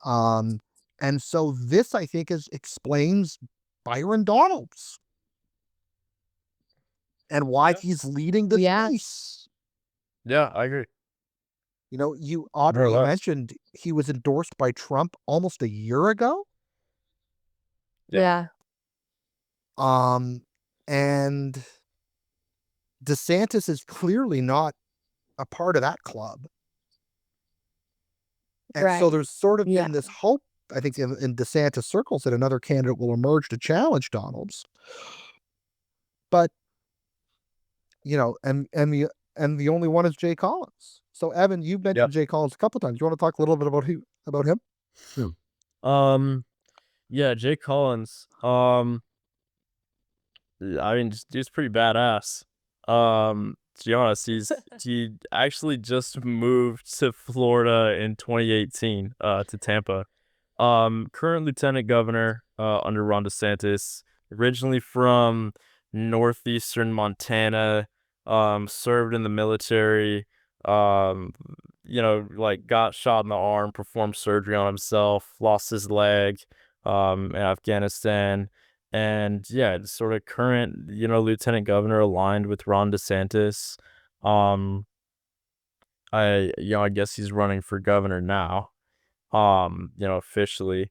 Speaker 1: And so this, I think, explains Byron Donalds and why he's leading the race.
Speaker 2: Yeah, I agree.
Speaker 1: Audra, you mentioned he was endorsed by Trump almost a year ago.
Speaker 3: Yeah.
Speaker 1: And DeSantis is clearly not a part of that club. And so there's sort of been this hope, I think, in DeSantis circles that another candidate will emerge to challenge Donalds. But, and the only one is Jay Collins. So, Evan, you've mentioned Jay Collins a couple of times. You want to talk a little bit about him?
Speaker 2: Yeah, Jay Collins. I mean, dude's pretty badass. To be honest, he actually just moved to Florida in 2018, to Tampa. Current lieutenant governor, under Ron DeSantis, originally from northeastern Montana, served in the military, um, like got shot in the arm, performed surgery on himself, lost his leg, in Afghanistan. And yeah, it's sort of current, lieutenant governor aligned with Ron DeSantis. Um, I guess he's running for governor now, officially.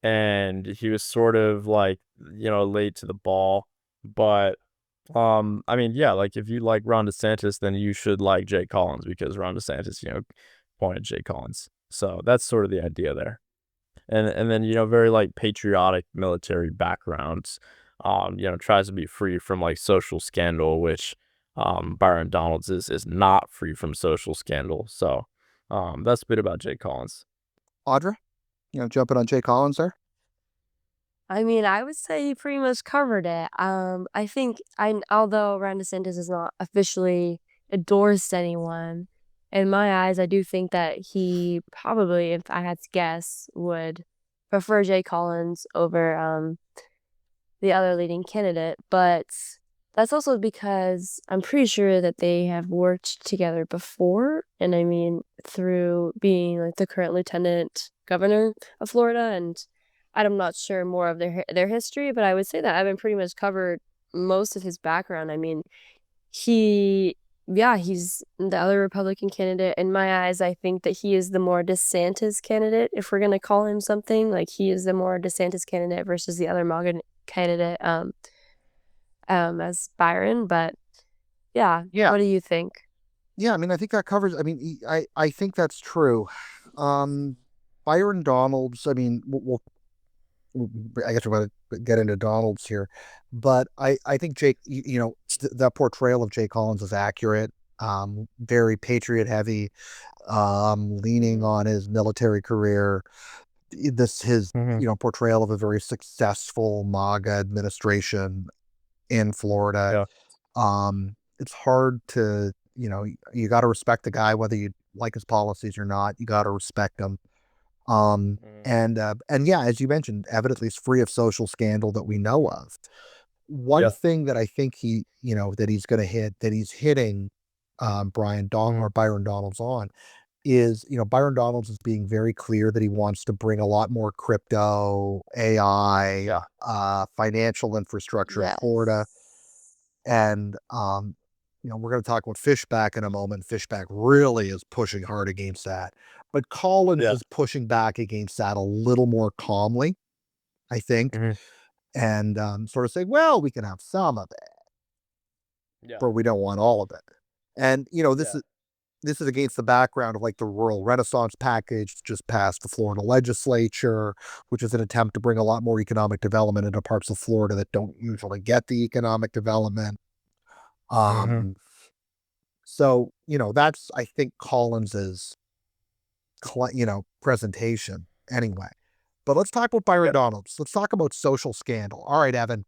Speaker 2: And he was sort of like, late to the ball. But I mean, yeah, like if you like Ron DeSantis, then you should like Jay Collins because Ron DeSantis, appointed Jay Collins. So that's sort of the idea there. And then, very like patriotic military backgrounds. Tries to be free from like social scandal, which Byron Donalds is not free from social scandal. So that's a bit about Jay Collins.
Speaker 1: Audra, jumping on Jay Collins there.
Speaker 3: I mean, I would say he pretty much covered it. I think although Ron DeSantis has not officially endorsed anyone, in my eyes, I do think that he probably, if I had to guess, would prefer Jay Collins over the other leading candidate. But that's also because I'm pretty sure that they have worked together before, and I mean through being like the current lieutenant governor of Florida, and I'm not sure more of their history, but I would say that Evan pretty much covered most of his background. I mean, he's the other Republican candidate. In my eyes, I think that he is the more DeSantis candidate, if we're gonna call him something. Like he is the more DeSantis candidate versus the other MAGA candidate, as Byron. But yeah,
Speaker 1: Yeah.
Speaker 3: what do you think?
Speaker 1: Yeah, I mean, I think that covers. I mean, I think that's true. Byron Donalds. I mean, I guess we're going to get into Donalds here, but I think Jake, that portrayal of Jay Collins is accurate. Very patriot heavy, leaning on his military career. His
Speaker 2: Mm-hmm.
Speaker 1: portrayal of a very successful MAGA administration in Florida.
Speaker 2: Yeah.
Speaker 1: It's hard to, you got to respect the guy, whether you like his policies or not. You got to respect him. And yeah, as you mentioned, evidently is free of social scandal that we know of. One
Speaker 2: Yeah.
Speaker 1: thing that I think that he's going to hit, that he's hitting, Byron Donalds on is, Byron Donalds is being very clear that he wants to bring a lot more crypto, AI,
Speaker 2: Yeah.
Speaker 1: financial infrastructure in
Speaker 3: Yes.
Speaker 1: Florida. And, we're going to talk about Fishback in a moment. Fishback really is pushing hard against that. But Collins
Speaker 2: Yeah.
Speaker 1: is pushing back against that a little more calmly, I think,
Speaker 2: Mhm.
Speaker 1: and sort of saying, well, we can have some of it,
Speaker 2: Yeah.
Speaker 1: but we don't want all of it. And, this is against the background of like the Rural Renaissance package just passed the Florida legislature, which is an attempt to bring a lot more economic development into parts of Florida that don't usually get the economic development.
Speaker 2: Mhm.
Speaker 1: So, that's, I think, Collins's, presentation anyway. But let's talk about Byron
Speaker 2: Yep.
Speaker 1: Donalds. Let's talk about social scandal. All right, Evan.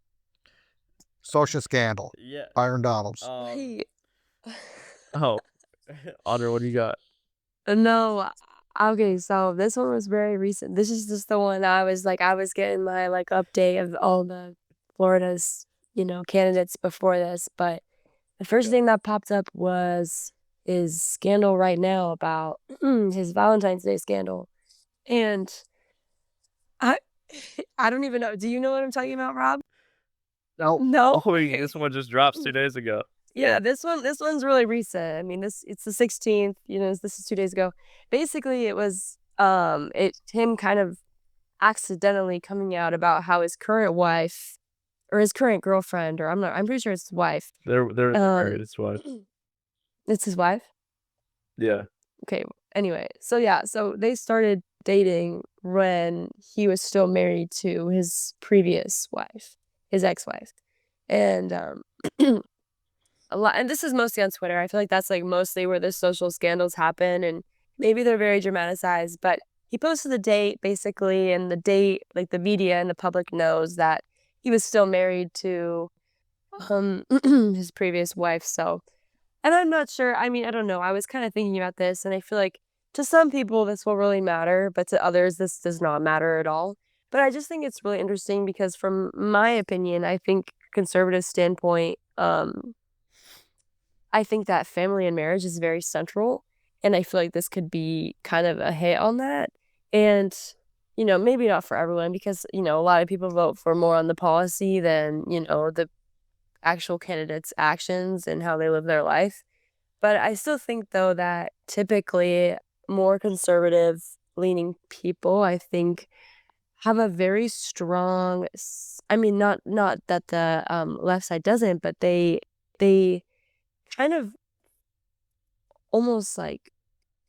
Speaker 1: Social scandal.
Speaker 2: Yeah.
Speaker 1: Byron Donalds.
Speaker 3: Wait.
Speaker 2: Oh, Audra, what do you got?
Speaker 3: No. Okay, so this one was very recent. This is just the one I was getting my like update of all the Florida's, candidates before this, but the first
Speaker 2: Yeah.
Speaker 3: thing that popped up is scandal right now about his Valentine's Day scandal. And I I don't even know. Do you know what I'm talking about, Rob?
Speaker 1: No.
Speaker 3: No?
Speaker 2: Oh, this one just dropped 2 days ago.
Speaker 3: Yeah, this one's really recent. I mean, it's the 16th, this is 2 days ago. Basically, it was him kind of accidentally coming out about how his current wife or his current girlfriend, or I'm pretty sure it's his wife.
Speaker 2: They're married. It's what?
Speaker 3: It's his wife?
Speaker 2: Yeah.
Speaker 3: Okay, anyway. So yeah, so they started dating when he was still married to his previous wife, his ex-wife. And a lot, and this is mostly on Twitter. I feel like that's like mostly where the social scandals happen, and maybe they're very dramatized, but he posted the date basically, and the date, like the media and the public knows that he was still married to his previous wife. So, and I'm not sure. I mean, I don't know. I was kind of thinking about this, and I feel like to some people this will really matter, but to others this does not matter at all. But I just think it's really interesting because, from my opinion, I think conservative standpoint, I think that family and marriage is very central, and I feel like this could be kind of a hit on that. And, maybe not for everyone because, a lot of people vote for more on the policy than, the actual candidate's actions and how they live their life. But I still think though that typically more conservative leaning people, I think, have a very strong I mean, not that the left side doesn't, but they kind of almost like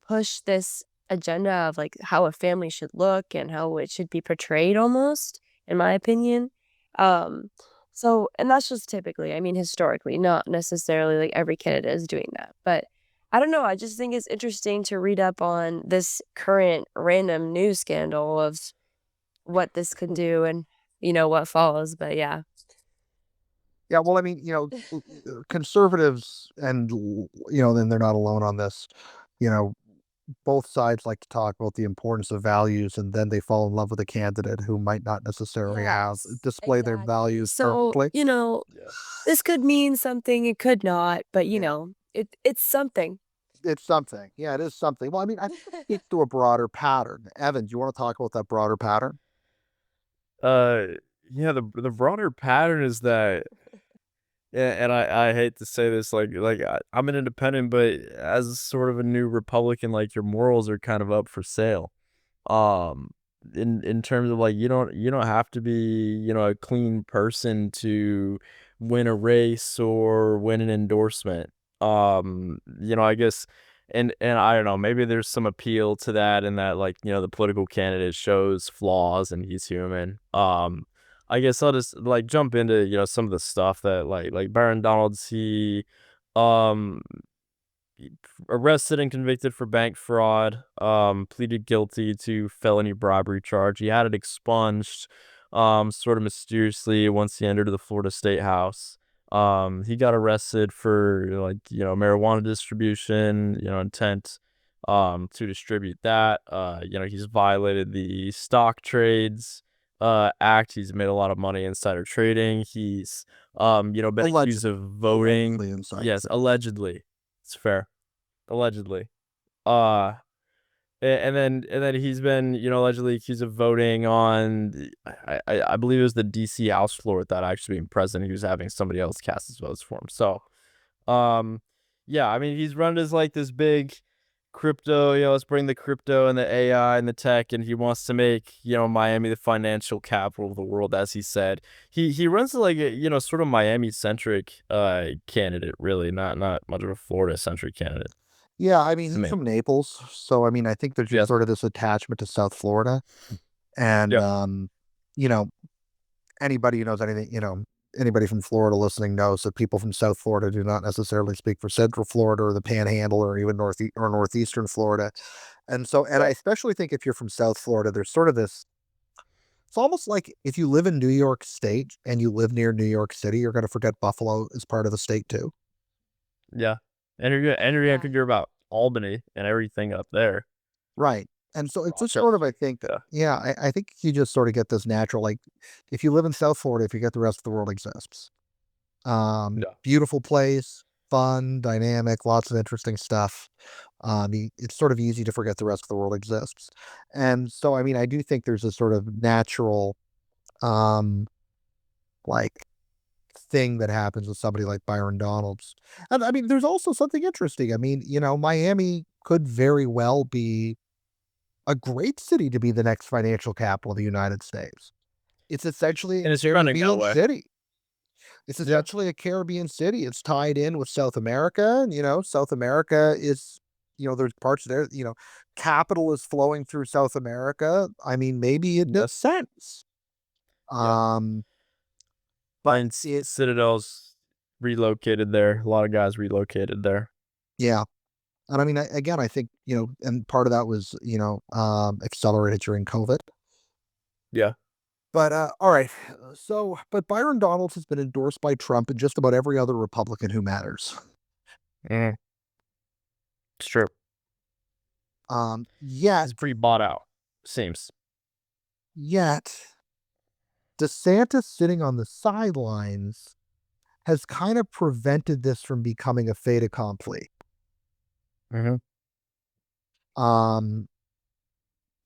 Speaker 3: push this agenda of like how a family should look and how it should be portrayed almost, in my opinion. Um, so and that's just typically, I mean, historically, not necessarily like every candidate is doing that. But I don't know, I just think it's interesting to read up on this current random news scandal of what this can do and what follows. But yeah.
Speaker 1: Yeah, well, I mean, conservatives and, then they're not alone on this, you know, both sides like to talk about the importance of values, and then they fall in love with a candidate who might not necessarily have
Speaker 3: Yes,
Speaker 1: display their
Speaker 3: exactly.
Speaker 1: values
Speaker 3: So,
Speaker 1: perfectly.
Speaker 2: Yeah.
Speaker 3: this could mean something, it could not, but
Speaker 1: Yeah,
Speaker 3: it's something.
Speaker 1: it's something. Yeah, it is something. Well, I mean, I think it speaks to a broader pattern. Evan, do you want to talk about that broader pattern?
Speaker 2: Uh, yeah, the broader pattern is that, yeah, and I hate to say this, I'm an independent, but as sort of a new Republican, like your morals are kind of up for sale. Um, in terms of like you don't have to be, a clean person to win a race or win an endorsement. I guess, and I don't know, maybe there's some appeal to that in that, like, the political candidate shows flaws and he's human. I guess I'll just like jump into, some of the stuff that like Baron Donalds, um arrested and convicted for bank fraud, pleaded guilty to felony bribery charge. He had it expunged, sort of mysteriously once he entered the Florida State House. He got arrested for like, marijuana distribution, intent, to distribute that. He's violated the stock trades, act. He's made a lot of money insider trading. He's, been accused
Speaker 1: Allegedly,
Speaker 2: of voting.
Speaker 1: allegedly inside.
Speaker 2: Yes, allegedly. It's fair. Allegedly. Uh, and then he's been, allegedly accused of voting on I believe it was the DC House floor without actually being present. He was having somebody else cast his votes for him. So, um, yeah, I mean, he's run as like this big crypto, let's bring the crypto and the AI and the tech, and he wants to make, Miami the financial capital of the world, as he said. He runs like a, sort of Miami centric candidate, really, not much of a Florida centric candidate
Speaker 1: Yeah, I mean,
Speaker 2: to
Speaker 1: he's
Speaker 2: me.
Speaker 1: from Naples, so I mean, I think there's just
Speaker 2: Yes.
Speaker 1: sort of this attachment to South Florida, and
Speaker 2: Yeah.
Speaker 1: you know, anybody who knows anything, anybody from Florida listening knows that people from South Florida do not necessarily speak for Central Florida or the Panhandle or even northeastern Florida. And so, and I
Speaker 2: Right.
Speaker 1: especially think if you're from South Florida, there's sort of this. It's almost like if you live in New York State and you live near New York City, you're going to forget Buffalo is part of the state too.
Speaker 2: Yeah. And you're gonna
Speaker 3: Yeah.
Speaker 2: figure about Albany and everything up there.
Speaker 1: Right. And so it's just sort of,
Speaker 2: Rochester.
Speaker 1: I think,
Speaker 2: Yeah.
Speaker 1: yeah, I think you just sort of get this natural, like, if you live in South Florida, if you get the rest of the world exists.
Speaker 2: Yeah.
Speaker 1: Beautiful place, fun, dynamic, lots of interesting stuff. It's sort of easy to forget the rest of the world exists. And so, I mean, I do think there's a sort of natural, um, like thing that happens with somebody like Byron Donalds. And I mean, there's also something interesting. I mean, Miami could very well be a great city to be the next financial capital of the United States. It's essentially a
Speaker 2: And it's trending that
Speaker 1: Caribbean
Speaker 2: way.
Speaker 1: city. It's
Speaker 2: Yeah.
Speaker 1: essentially a Caribbean city. It's tied in with South America, and, South America is, there's parts there, capital is flowing through South America. I mean, maybe it makes
Speaker 2: Yes.
Speaker 1: sense.
Speaker 2: Yeah.
Speaker 1: Um, but
Speaker 2: And Citadel's relocated there. A lot of guys relocated there.
Speaker 1: yeah. And I mean, again, I think, and part of that was, accelerated during COVID.
Speaker 2: Yeah.
Speaker 1: But all right. But Byron Donalds has been endorsed by Trump and just about every other Republican who matters.
Speaker 4: It's true.
Speaker 1: Yet
Speaker 4: He's pretty bought out. Seems.
Speaker 1: DeSantis sitting on the sidelines has kind of prevented this from becoming a fait accompli.
Speaker 4: Mm-hmm.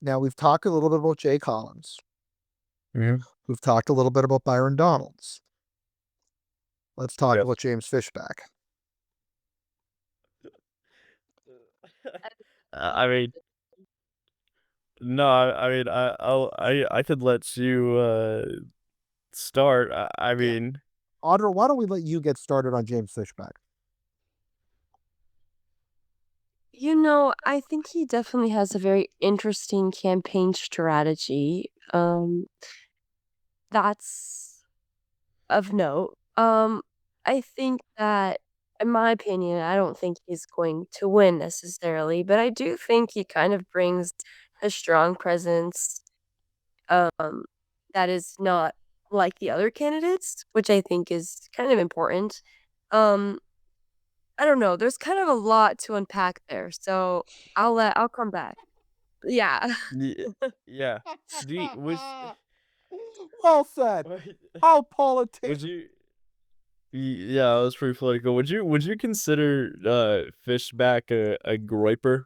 Speaker 1: Now we've talked a little bit about Jay Collins.
Speaker 4: Mm-hmm.
Speaker 1: We've talked a little bit about Byron Donalds. Let's talk about James Fishback.
Speaker 4: I mean, no, I could let you start. I mean,
Speaker 1: Audra, why don't we let you get started on James Fishback?
Speaker 3: I think he definitely has a very interesting campaign strategy. That's of note. I think that, in my opinion, I don't think he's going to win necessarily, but I do think he kind of brings a strong presence, that is not like the other candidates, which I think is kind of important. Um, I don't know. There's kind of a lot to unpack there, so I'll come back. Yeah.
Speaker 4: yeah. Was
Speaker 1: Well said. How politics.
Speaker 4: would you? Yeah, it was pretty political. Would you consider Fishback a groiper?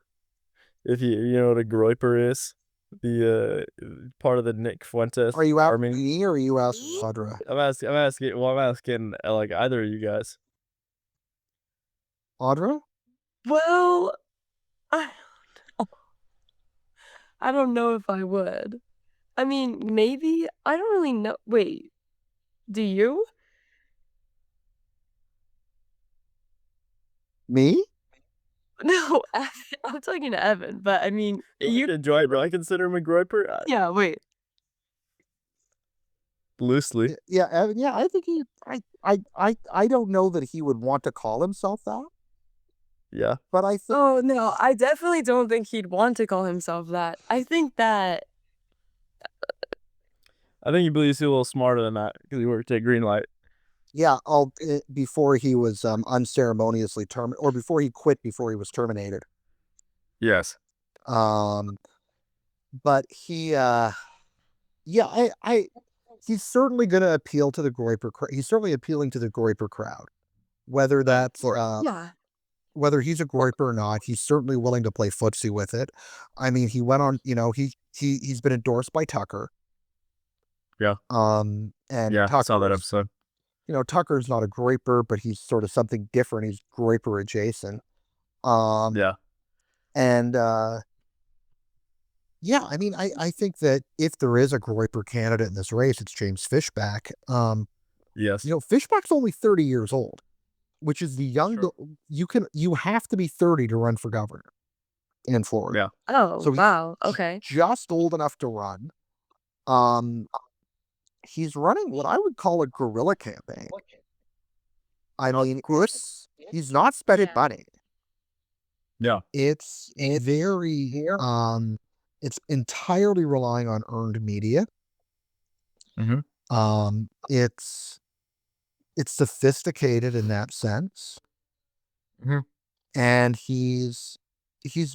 Speaker 4: If you know what a groiper is, the part of the Nick Fuentes
Speaker 1: Are you
Speaker 4: army.
Speaker 1: asking me or are you asking Audra?
Speaker 4: I'm asking. Well, I'm asking like either of you guys.
Speaker 1: Audra?
Speaker 3: Well, I I don't know if I would. I mean, maybe. I don't really know. Wait, do you?
Speaker 1: Me?
Speaker 3: No, I'm talking to Evan, but I mean, you.
Speaker 4: Enjoy, bro. I consider him a groiper.
Speaker 3: Yeah, wait.
Speaker 4: Loosely.
Speaker 1: Yeah, Evan, yeah, I think I don't know that he would want to call himself that,
Speaker 4: Yeah.
Speaker 1: but I think
Speaker 3: Oh, no, I definitely don't think he'd want to call himself that. I think that.
Speaker 4: I think he believes he's a little smarter than that because he worked at Greenlight.
Speaker 1: before he was unceremoniously terminated, or before he quit before he was terminated.
Speaker 4: Yes.
Speaker 1: But he he's certainly going to appeal to the groiper crowd. He's certainly appealing to the groiper crowd, whether that's
Speaker 3: Yeah.
Speaker 1: whether he's a groiper or not. He's certainly willing to play footsie with it. I mean, he went on, he's been endorsed by Tucker.
Speaker 4: Yeah.
Speaker 1: And
Speaker 4: Yeah, I saw that episode.
Speaker 1: Tucker's not a groiper, but he's sort of something different. He's groiper adjacent.
Speaker 4: Yeah.
Speaker 1: And yeah, I mean, I think that if there is a groiper candidate in this race, it's James Fishback.
Speaker 4: Yes.
Speaker 1: Fishback's only 30 years old, which is the young.
Speaker 4: Sure.
Speaker 1: You have to be 30 to run for governor in Florida.
Speaker 4: Yeah.
Speaker 3: Oh,
Speaker 1: So
Speaker 3: wow. Okay.
Speaker 1: just old enough to run. He's running what I would call a guerrilla campaign. I mean, he's not spending money.
Speaker 4: Yeah.
Speaker 1: It's very it's entirely relying on earned media.
Speaker 4: Mm-hmm.
Speaker 1: It's sophisticated in that sense.
Speaker 4: Mm-hmm.
Speaker 1: And he's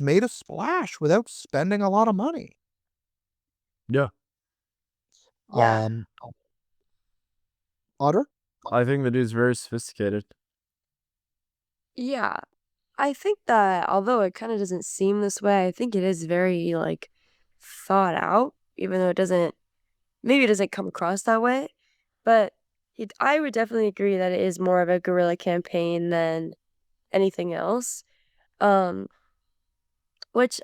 Speaker 1: made a splash without spending a lot of money.
Speaker 4: Yeah.
Speaker 3: Yeah.
Speaker 1: Audra?
Speaker 4: I think the dude's very sophisticated.
Speaker 3: Yeah. I think that although it kind of doesn't seem this way, I think it is very like thought out, even though maybe it doesn't come across that way. But I would definitely agree that it is more of a guerrilla campaign than anything else. Which,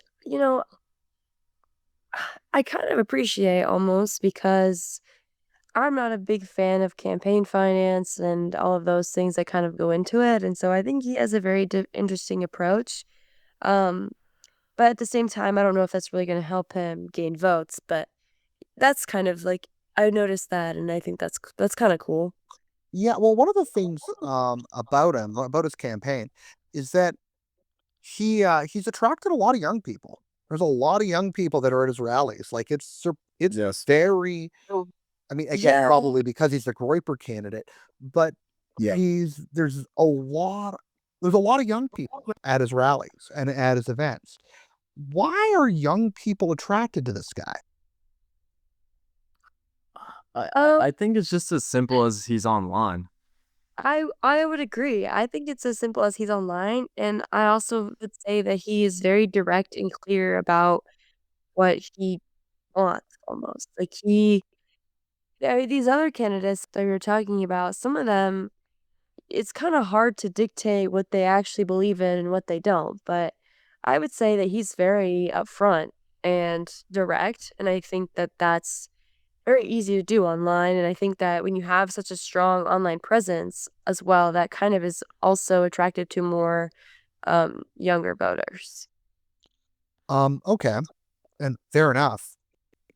Speaker 3: I kind of appreciate almost because I'm not a big fan of campaign finance and all of those things that kind of go into it. And so I think he has a very interesting approach. But at the same time, I don't know if that's really going to help him gain votes. But that's kind of like, I noticed that, and I think that's kind of cool.
Speaker 1: Yeah, well, one of the things about him, about his campaign, is that he's attracted a lot of young people. There's a lot of young people that are at his rallies. Like it's
Speaker 4: Yes.
Speaker 1: very I mean, again, probably because he's the Groyper candidate, but
Speaker 5: Yeah.
Speaker 1: there's a lot of young people at his rallies and at his events. Why are young people attracted to this guy?
Speaker 2: I think it's just as simple as he's online.
Speaker 3: I would agree. I think it's as simple as he's online, and I also would say that he is very direct and clear about what he wants almost. Like these other candidates that we were talking about, some of them, it's kind of hard to dictate what they actually believe in and what they don't. But I would say that he's very upfront and direct, and I think that that's very easy to do online. And I think that when you have such a strong online presence as well, that kind of is also attractive to more younger voters.
Speaker 1: Okay, and fair enough,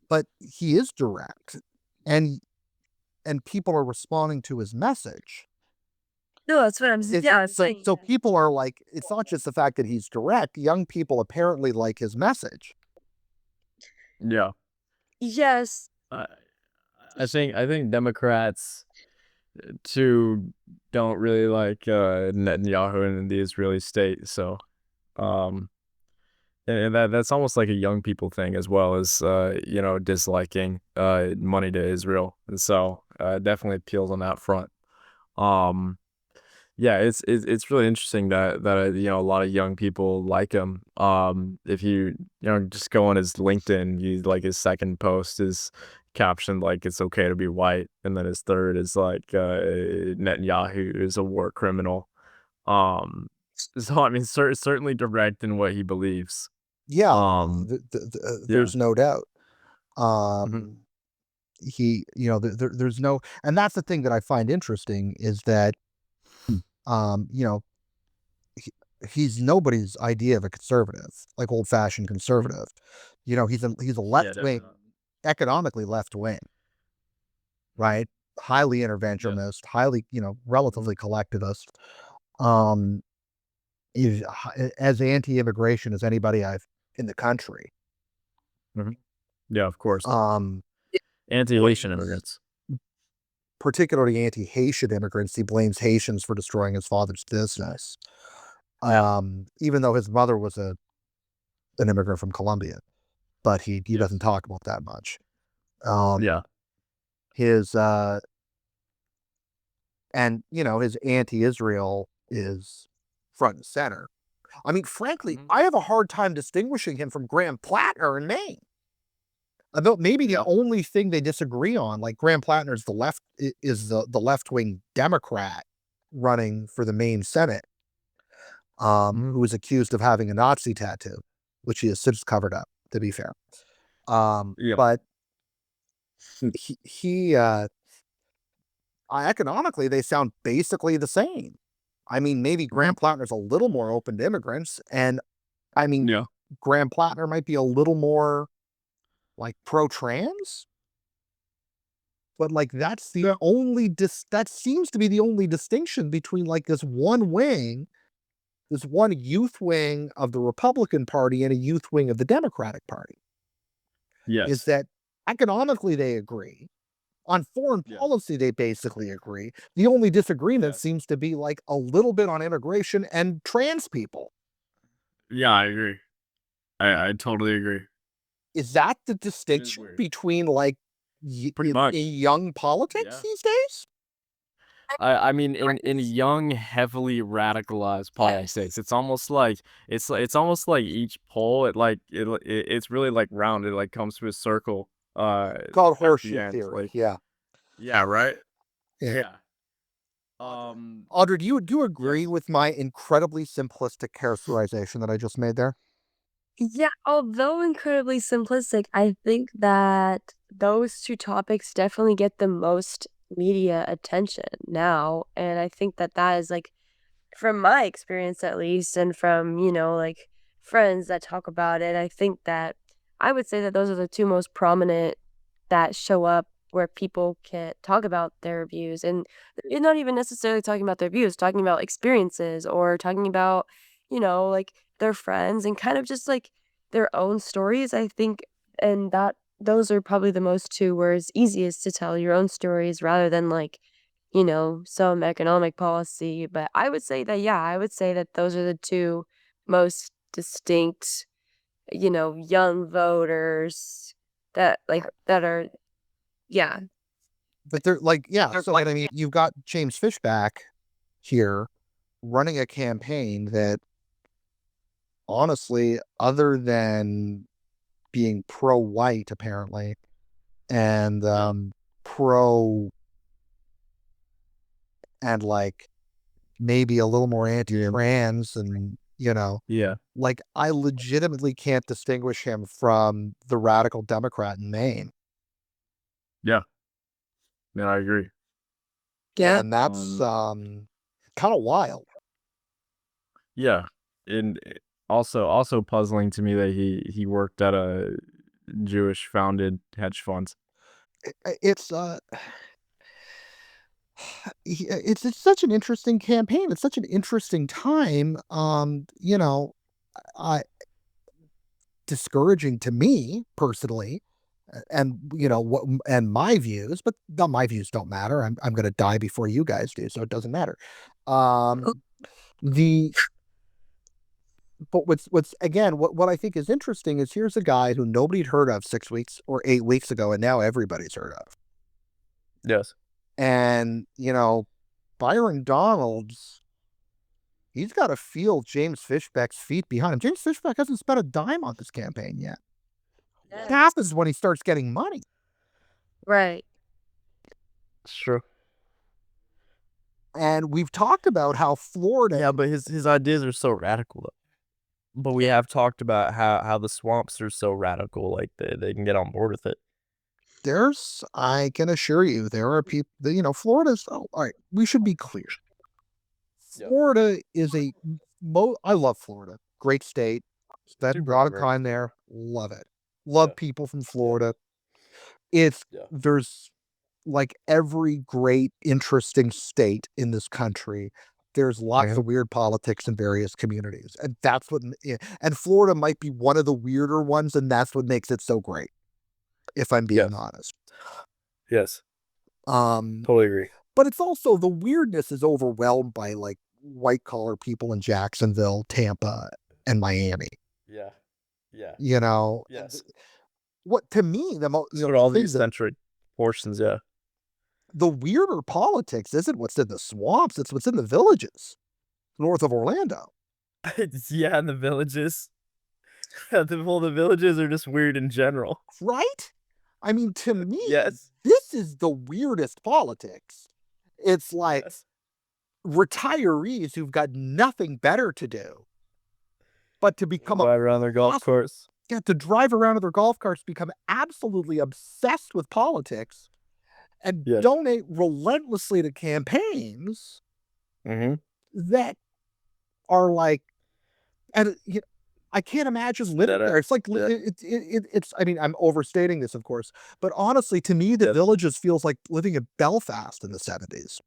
Speaker 1: but he is direct, and people are responding to his message.
Speaker 3: No, that's what I'm saying.
Speaker 1: So people are like, it's not just the fact that he's direct. Young people apparently like his message.
Speaker 2: Yeah.
Speaker 3: Yes.
Speaker 2: I think Democrats too don't really like Netanyahu and the Israeli state, so and that's almost like a young people thing as well as disliking money to Israel, and so definitely appeals on that front. Yeah, it's really interesting that a lot of young people like him. If you just go on his LinkedIn, his second post is captioned like it's okay to be white, and then his third is like Netanyahu is a war criminal. So I mean, certainly direct in what he believes.
Speaker 1: Yeah,
Speaker 2: Yeah.
Speaker 1: there's no doubt.
Speaker 2: Mhm.
Speaker 1: There's no, and that's the thing that I find interesting is that, he's nobody's idea of a conservative, like old fashioned conservative. He's a left wing, economically left wing, right? Highly interventionist, highly, relatively collectivist. Um, is as anti-immigration as anybody I've in the country.
Speaker 2: Yeah, of course.
Speaker 1: Um,
Speaker 2: Anti-Haitian immigrants.
Speaker 1: particularly anti-Haitian immigrants. He blames Haitians for destroying his father's business. Even though his mother was an immigrant from Colombia, but he doesn't talk about that much.
Speaker 2: Yeah.
Speaker 1: His and his anti-Israel is front and center. I mean, frankly, I have a hard time distinguishing him from Graham Plattner in Maine. Although maybe the only thing they disagree on, like Graham Plattner is the left-wing Democrat running for the Maine Senate, who was accused of having a Nazi tattoo, which he has since covered up, to be fair. But he economically, they sound basically the same. I mean, maybe Graham Plattner's a little more open to immigrants, and I mean, Graham Plattner might be a little more like pro-trans, but like that's the only that seems to be the only distinction between like this one youth wing of the Republican Party and a youth wing of the Democratic Party.
Speaker 2: Yes.
Speaker 1: Is that economically they agree. On foreign policy, they basically agree. The only disagreement seems to be like a little bit on immigration and trans people.
Speaker 2: Yeah, I agree. I totally agree.
Speaker 1: Is that the distinction between like
Speaker 2: Pretty much.
Speaker 1: young politics these days?
Speaker 2: I mean, in young, heavily radicalized politics, it's almost like it's almost like each poll, it's really like rounded, like comes to a circle.
Speaker 1: Called horseshoe theory.
Speaker 2: Like, yeah, right.
Speaker 1: Yeah. Audra, do you agree with my incredibly simplistic characterization that I just made there?
Speaker 3: Yeah, although incredibly simplistic, I think that those two topics definitely get the most media attention now. And I think that that is like, from my experience at least, and from, like friends that talk about it, I think that I would say that those are the two most prominent that show up where people can talk about their views. And you're not even necessarily talking about their views, talking about experiences or talking about, like their friends and kind of just like their own stories, I think. And that those are probably the most two where it's easiest to tell your own stories rather than like, some economic policy. But I would say that, yeah, I would say that those are the two most distinct, young voters that are, yeah.
Speaker 1: But they're like, yeah. So I mean, you've got James Fishback here running a campaign that, honestly, other than being pro-white, apparently, and pro, and like maybe a little more anti-trans, and
Speaker 2: Yeah.
Speaker 1: like I legitimately can't distinguish him from the radical Democrat in Maine.
Speaker 2: Yeah. Yeah, I agree.
Speaker 3: Yeah.
Speaker 1: And that's kind of wild.
Speaker 2: Yeah. And also puzzling to me that he worked at a Jewish founded hedge fund.
Speaker 1: It's it's such an interesting campaign. It's such an interesting time. I discouraging to me personally, and what, and my views, but my views don't matter. I'm going to die before you guys do, so it doesn't matter. The But what's again, what I think is interesting is here's a guy who nobody'd heard of 6 weeks or 8 weeks ago, and now everybody's heard of.
Speaker 4: Yes.
Speaker 1: And Byron Donalds, he's got to feel James Fishback's feet behind him. James Fishback hasn't spent a dime on this campaign yet. What happens when he starts getting money?
Speaker 3: Right.
Speaker 4: It's true.
Speaker 1: And we've talked about how Florida.
Speaker 4: Yeah, but his ideas are so radical though. But we have talked about how the swamps are so radical, like they can get on board with it.
Speaker 1: I can assure you, there are people that, Florida's, all right, we should be clear.
Speaker 4: Yeah.
Speaker 1: Florida is I love Florida. Great state. Spent a
Speaker 4: Super
Speaker 1: lot of
Speaker 4: great.
Speaker 1: time there. Love it. Love
Speaker 4: Yeah.
Speaker 1: people from Florida.
Speaker 4: Yeah.
Speaker 1: There's like every great, interesting state in this country. There's lots of weird politics in various communities. And that's and Florida might be one of the weirder ones, and that's what makes it so great, if I'm being honest.
Speaker 4: Yes. Totally agree.
Speaker 1: But it's also, the weirdness is overwhelmed by like white collar people in Jacksonville, Tampa, and Miami.
Speaker 4: Yeah. Yeah.
Speaker 1: Yes. What to me the most,
Speaker 4: Sort of all the eccentric portions, yeah.
Speaker 1: The weirder politics isn't what's in the swamps, it's what's in the villages north of Orlando.
Speaker 4: Yeah, in the villages. The villages are just weird in general.
Speaker 1: Right? I mean, to me,
Speaker 4: Yes.
Speaker 1: this is the weirdest politics. It's like retirees who've got nothing better to do but to become
Speaker 4: Drive around their golf course.
Speaker 1: Yeah, to drive around in their golf carts, become absolutely obsessed with politics, and donate relentlessly to campaigns that are like, and I can't imagine living there. It's like it's. I mean, I'm overstating this, of course, but honestly, to me, the villages feels like living in Belfast in the 70s.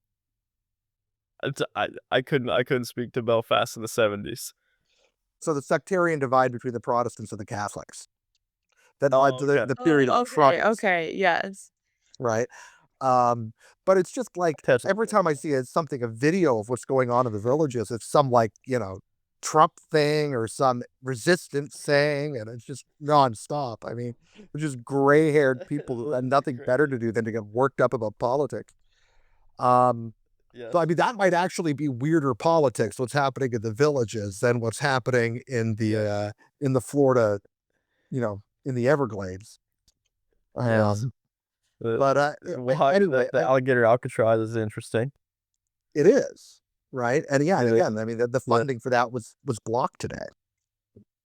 Speaker 4: I couldn't speak to Belfast in the 70s.
Speaker 1: So the sectarian divide between the Protestants and the Catholics that led to the period of Trumpets.
Speaker 3: Okay, yes.
Speaker 1: Right. But it's just like every time I see a video of what's going on in the villages, it's some like, Trump thing or some resistance thing, and it's just nonstop. I mean, it's just gray-haired people who had nothing better to do than to get worked up about politics. So I mean, that might actually be weirder politics, what's happening in the villages, than what's happening in the Florida, in the Everglades. But
Speaker 4: anyway, the alligator Alcatraz is interesting.
Speaker 1: It is, right? And yeah, again, I mean, the funding for that was blocked today.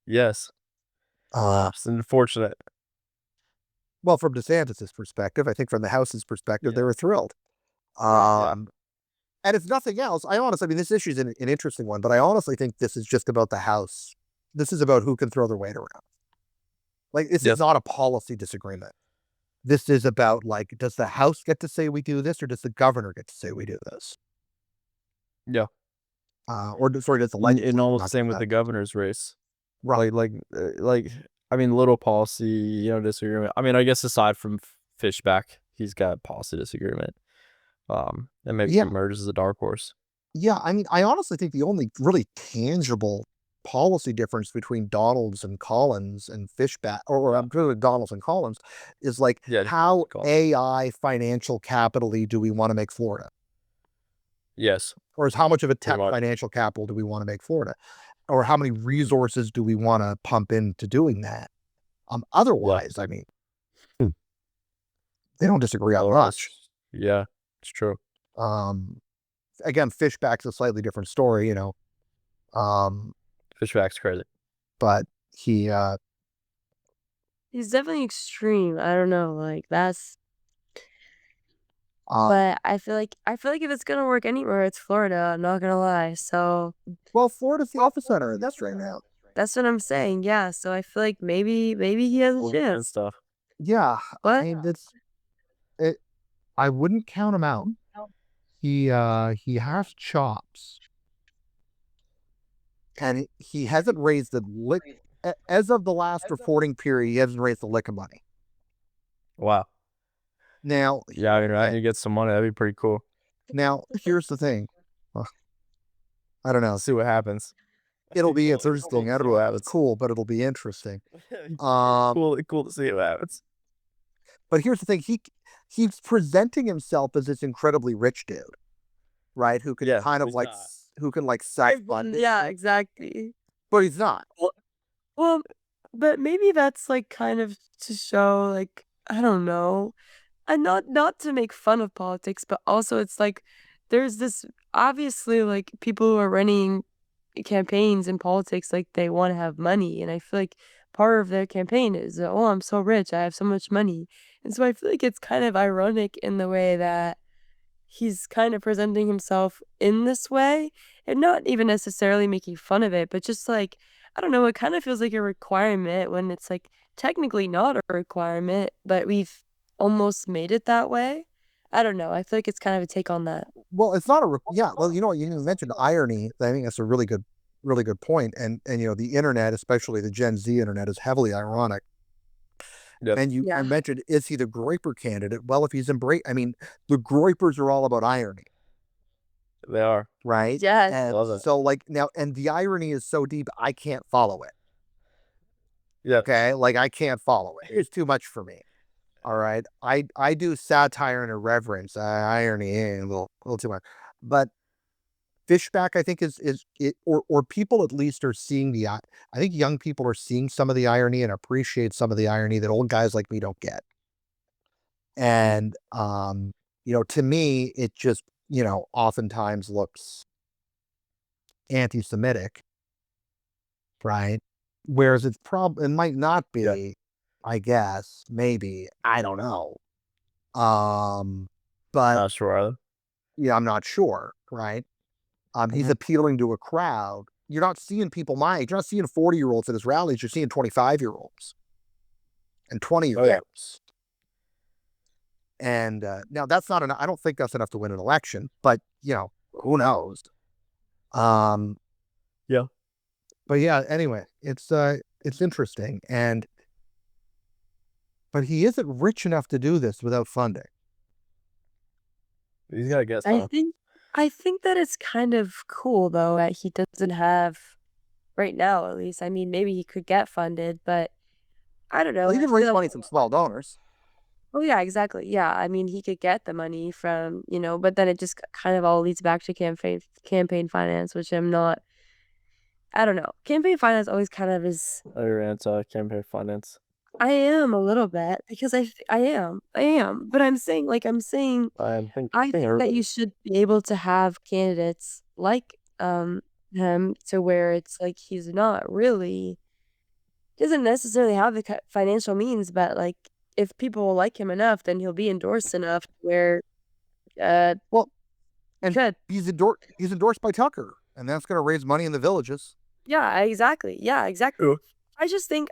Speaker 4: Yes. It's unfortunate.
Speaker 1: Well, from DeSantis' perspective, I think from the House's perspective, they were thrilled. And if nothing else, I mean, this issue is an interesting one, but I honestly think this is just about the House. This is about who can throw their weight around. Like, this is not a policy disagreement. This is about, like, does the House get to say we do this, or does the governor get to say we do this?
Speaker 4: Yeah.
Speaker 1: Or, sorry, does the legislature?
Speaker 4: And almost the same with the governor's race.
Speaker 1: Right.
Speaker 4: Like I mean, little policy, disagreement. I mean, I guess aside from Fishback, he's got policy disagreement. And maybe
Speaker 1: Yeah.
Speaker 4: emerges as a dark horse.
Speaker 1: Yeah, I mean, I honestly think the only really tangible policy difference between Donalds and Collins and Fishback, or I'm doing Donalds and Collins, is like
Speaker 4: Yeah,
Speaker 1: how
Speaker 4: Collins.
Speaker 1: AI financial capital-y do we want to make Florida?
Speaker 4: Yes.
Speaker 1: Or is how much of a tech
Speaker 4: Pretty much.
Speaker 1: financial capital do we want to make Florida? Or how many resources do we want to pump into doing that? Otherwise, I mean, they don't disagree on much.
Speaker 4: Yeah, it's true.
Speaker 1: Again, Fishback's a slightly different story,
Speaker 4: Fishback's crazy.
Speaker 1: but
Speaker 3: He's definitely extreme. I don't know, like that's. But I feel like if it's gonna work anywhere, it's Florida. I'm not gonna lie. So.
Speaker 1: Well, Florida's the office center of this right now.
Speaker 3: That's what I'm saying. Yeah. So I feel like maybe he has a
Speaker 4: And
Speaker 3: chance.
Speaker 4: stuff.
Speaker 1: Yeah,
Speaker 3: What?
Speaker 1: I mean, I wouldn't count him out. He has chops, and he hasn't raised the lick. As of the last reporting period, he hasn't raised the lick of money.
Speaker 4: Wow.
Speaker 1: Now,
Speaker 4: Yeah, I mean, right? You get some money, that'd be pretty cool.
Speaker 1: now here's the thing. I don't know.
Speaker 4: See what happens.
Speaker 1: It'll be interesting. I don't know how it's cool, but it'll be interesting.
Speaker 4: Cool to see what happens.
Speaker 1: But here's the thing: he's presenting himself as this incredibly rich dude, right? Who can who can like self-fund.
Speaker 3: Yeah, exactly.
Speaker 1: But he's not.
Speaker 3: Well, but maybe that's like kind of to show, like, I don't know, and not to make fun of politics, but also it's like there's this obviously like people who are running campaigns in politics, like they want to have money, and I feel like part of their campaign is, oh, I'm so rich, I have so much money, and so I feel like it's kind of ironic in the way that he's kind of presenting himself in this way, and not even necessarily making fun of it, but just like, I don't know, it kind of feels like a requirement when it's like technically not a requirement, but we've almost made it that way. I don't know. I feel like it's kind of a take on that.
Speaker 1: Well, it's not yeah. Well, you mentioned irony. I think that's a really good point. And the internet, especially the Gen Z internet, is heavily ironic.
Speaker 4: Yep.
Speaker 1: And you mentioned, is he the Groyper candidate? Well, if he's I mean, the Groypers are all about irony.
Speaker 4: They are.
Speaker 1: Right?
Speaker 3: Yes.
Speaker 1: And
Speaker 4: Love it.
Speaker 1: so like now, and the irony is so deep, I can't follow it.
Speaker 4: Yeah.
Speaker 1: Okay? Like I can't follow it. It's too much for me. All right. I do satire and irreverence. Irony, a little too much. But Fishback, I think, is or people at least are seeing I think young people are seeing some of the irony and appreciate some of the irony that old guys like me don't get. And to me, it just, oftentimes looks anti-Semitic, right? Whereas it might not be.
Speaker 4: Yeah.
Speaker 1: I guess, maybe, I don't know. But
Speaker 4: Not sure either.
Speaker 1: yeah, I'm not sure, right? He's appealing to a crowd. You're not seeing people my age. You're not seeing 40-year-olds at his rallies. You're seeing 25-year-olds and 20-year-olds. And now that's not I don't think that's enough to win an election, but who knows?
Speaker 4: Yeah.
Speaker 1: But yeah, anyway, it's interesting, but he isn't rich enough to do this without funding.
Speaker 4: He's got to get
Speaker 3: I
Speaker 4: some.
Speaker 3: think that it's kind of cool though that he doesn't have right now, at least. I mean, maybe he could get funded, but I don't know.
Speaker 1: Well, he did raise money from small donors.
Speaker 3: Oh yeah, exactly. Yeah, I mean, he could get the money from, but then it just kind of all leads back to campaign finance, which I'm not. I don't know. Campaign finance always kind of is.
Speaker 4: Oh, you're anti-campaign finance.
Speaker 3: I am a little bit because I am, but I'm saying I think that you should be able to have candidates like him to where it's like he's not really doesn't necessarily have the financial means, but like if people like him enough, then he'll be endorsed enough where
Speaker 1: he's endorsed by Tucker, and that's going to raise money in the villages.
Speaker 3: Yeah, exactly.
Speaker 4: Ooh.
Speaker 3: I just think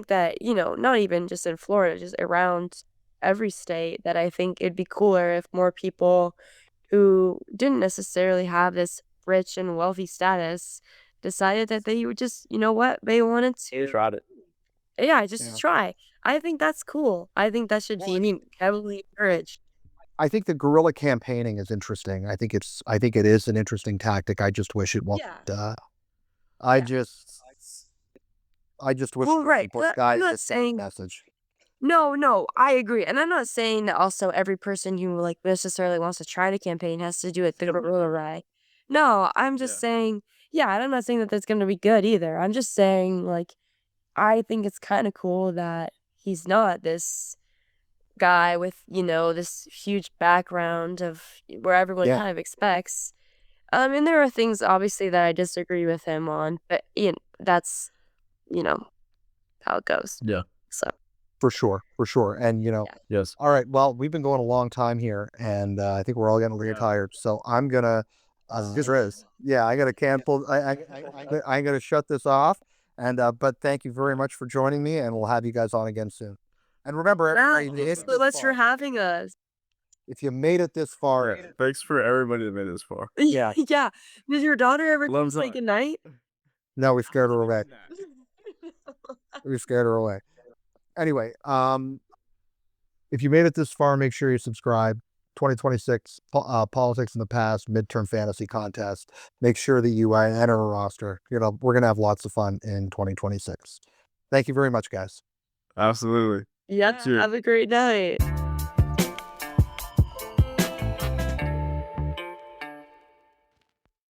Speaker 3: that, not even just in Florida, just around every state, that I think it'd be cooler if more people who didn't necessarily have this rich and wealthy status decided that they would just, they wanted to
Speaker 4: Tried it.
Speaker 3: Yeah, just
Speaker 1: Yeah.
Speaker 3: to try. I think that's cool. I think that should be heavily encouraged.
Speaker 1: I think the guerrilla campaigning is interesting. I think it is an interesting tactic. I just wish it wasn't. I
Speaker 3: Yeah.
Speaker 1: just wish
Speaker 3: Well, right.
Speaker 1: people
Speaker 3: I'm
Speaker 1: guys
Speaker 3: not
Speaker 1: get the
Speaker 3: saying
Speaker 1: message.
Speaker 3: no, I agree. And I'm not saying that also every person who like necessarily wants to try to campaign has to do it the guerrilla way. No, I'm just
Speaker 2: Yeah.
Speaker 3: saying, yeah, and I'm not saying that that's gonna be good either. I'm just saying like I think it's kind of cool that he's not this guy with, this huge background of where everyone
Speaker 1: Yeah.
Speaker 3: kind of expects. And there are things obviously that I disagree with him on, but that's, how it goes.
Speaker 4: Yeah.
Speaker 3: So,
Speaker 1: For sure. And
Speaker 4: Yes.
Speaker 1: all right. Well, we've been going a long time here, and I think we're all getting really tired. So I'm gonna, yeah, I gotta cancel. I'm gonna shut this off. And but thank you very much for joining me, and we'll have you guys on again soon. And remember, everybody,
Speaker 3: thanks so much for having us.
Speaker 1: if you made it this far,
Speaker 2: Yeah, thanks for everybody that made it this far.
Speaker 1: Yeah.
Speaker 3: Yeah. Did your daughter ever
Speaker 2: Loves
Speaker 3: say
Speaker 2: on.
Speaker 3: goodnight?
Speaker 1: no, we scared her away. We scared her away. Anyway, if you made it this far, make sure you subscribe. 2026 politics in the past midterm fantasy contest. Make sure that you enter a roster. We're gonna have lots of fun in 2026. Thank you very much, guys.
Speaker 2: Absolutely.
Speaker 3: Yeah.
Speaker 2: Cheers.
Speaker 3: Have a great night.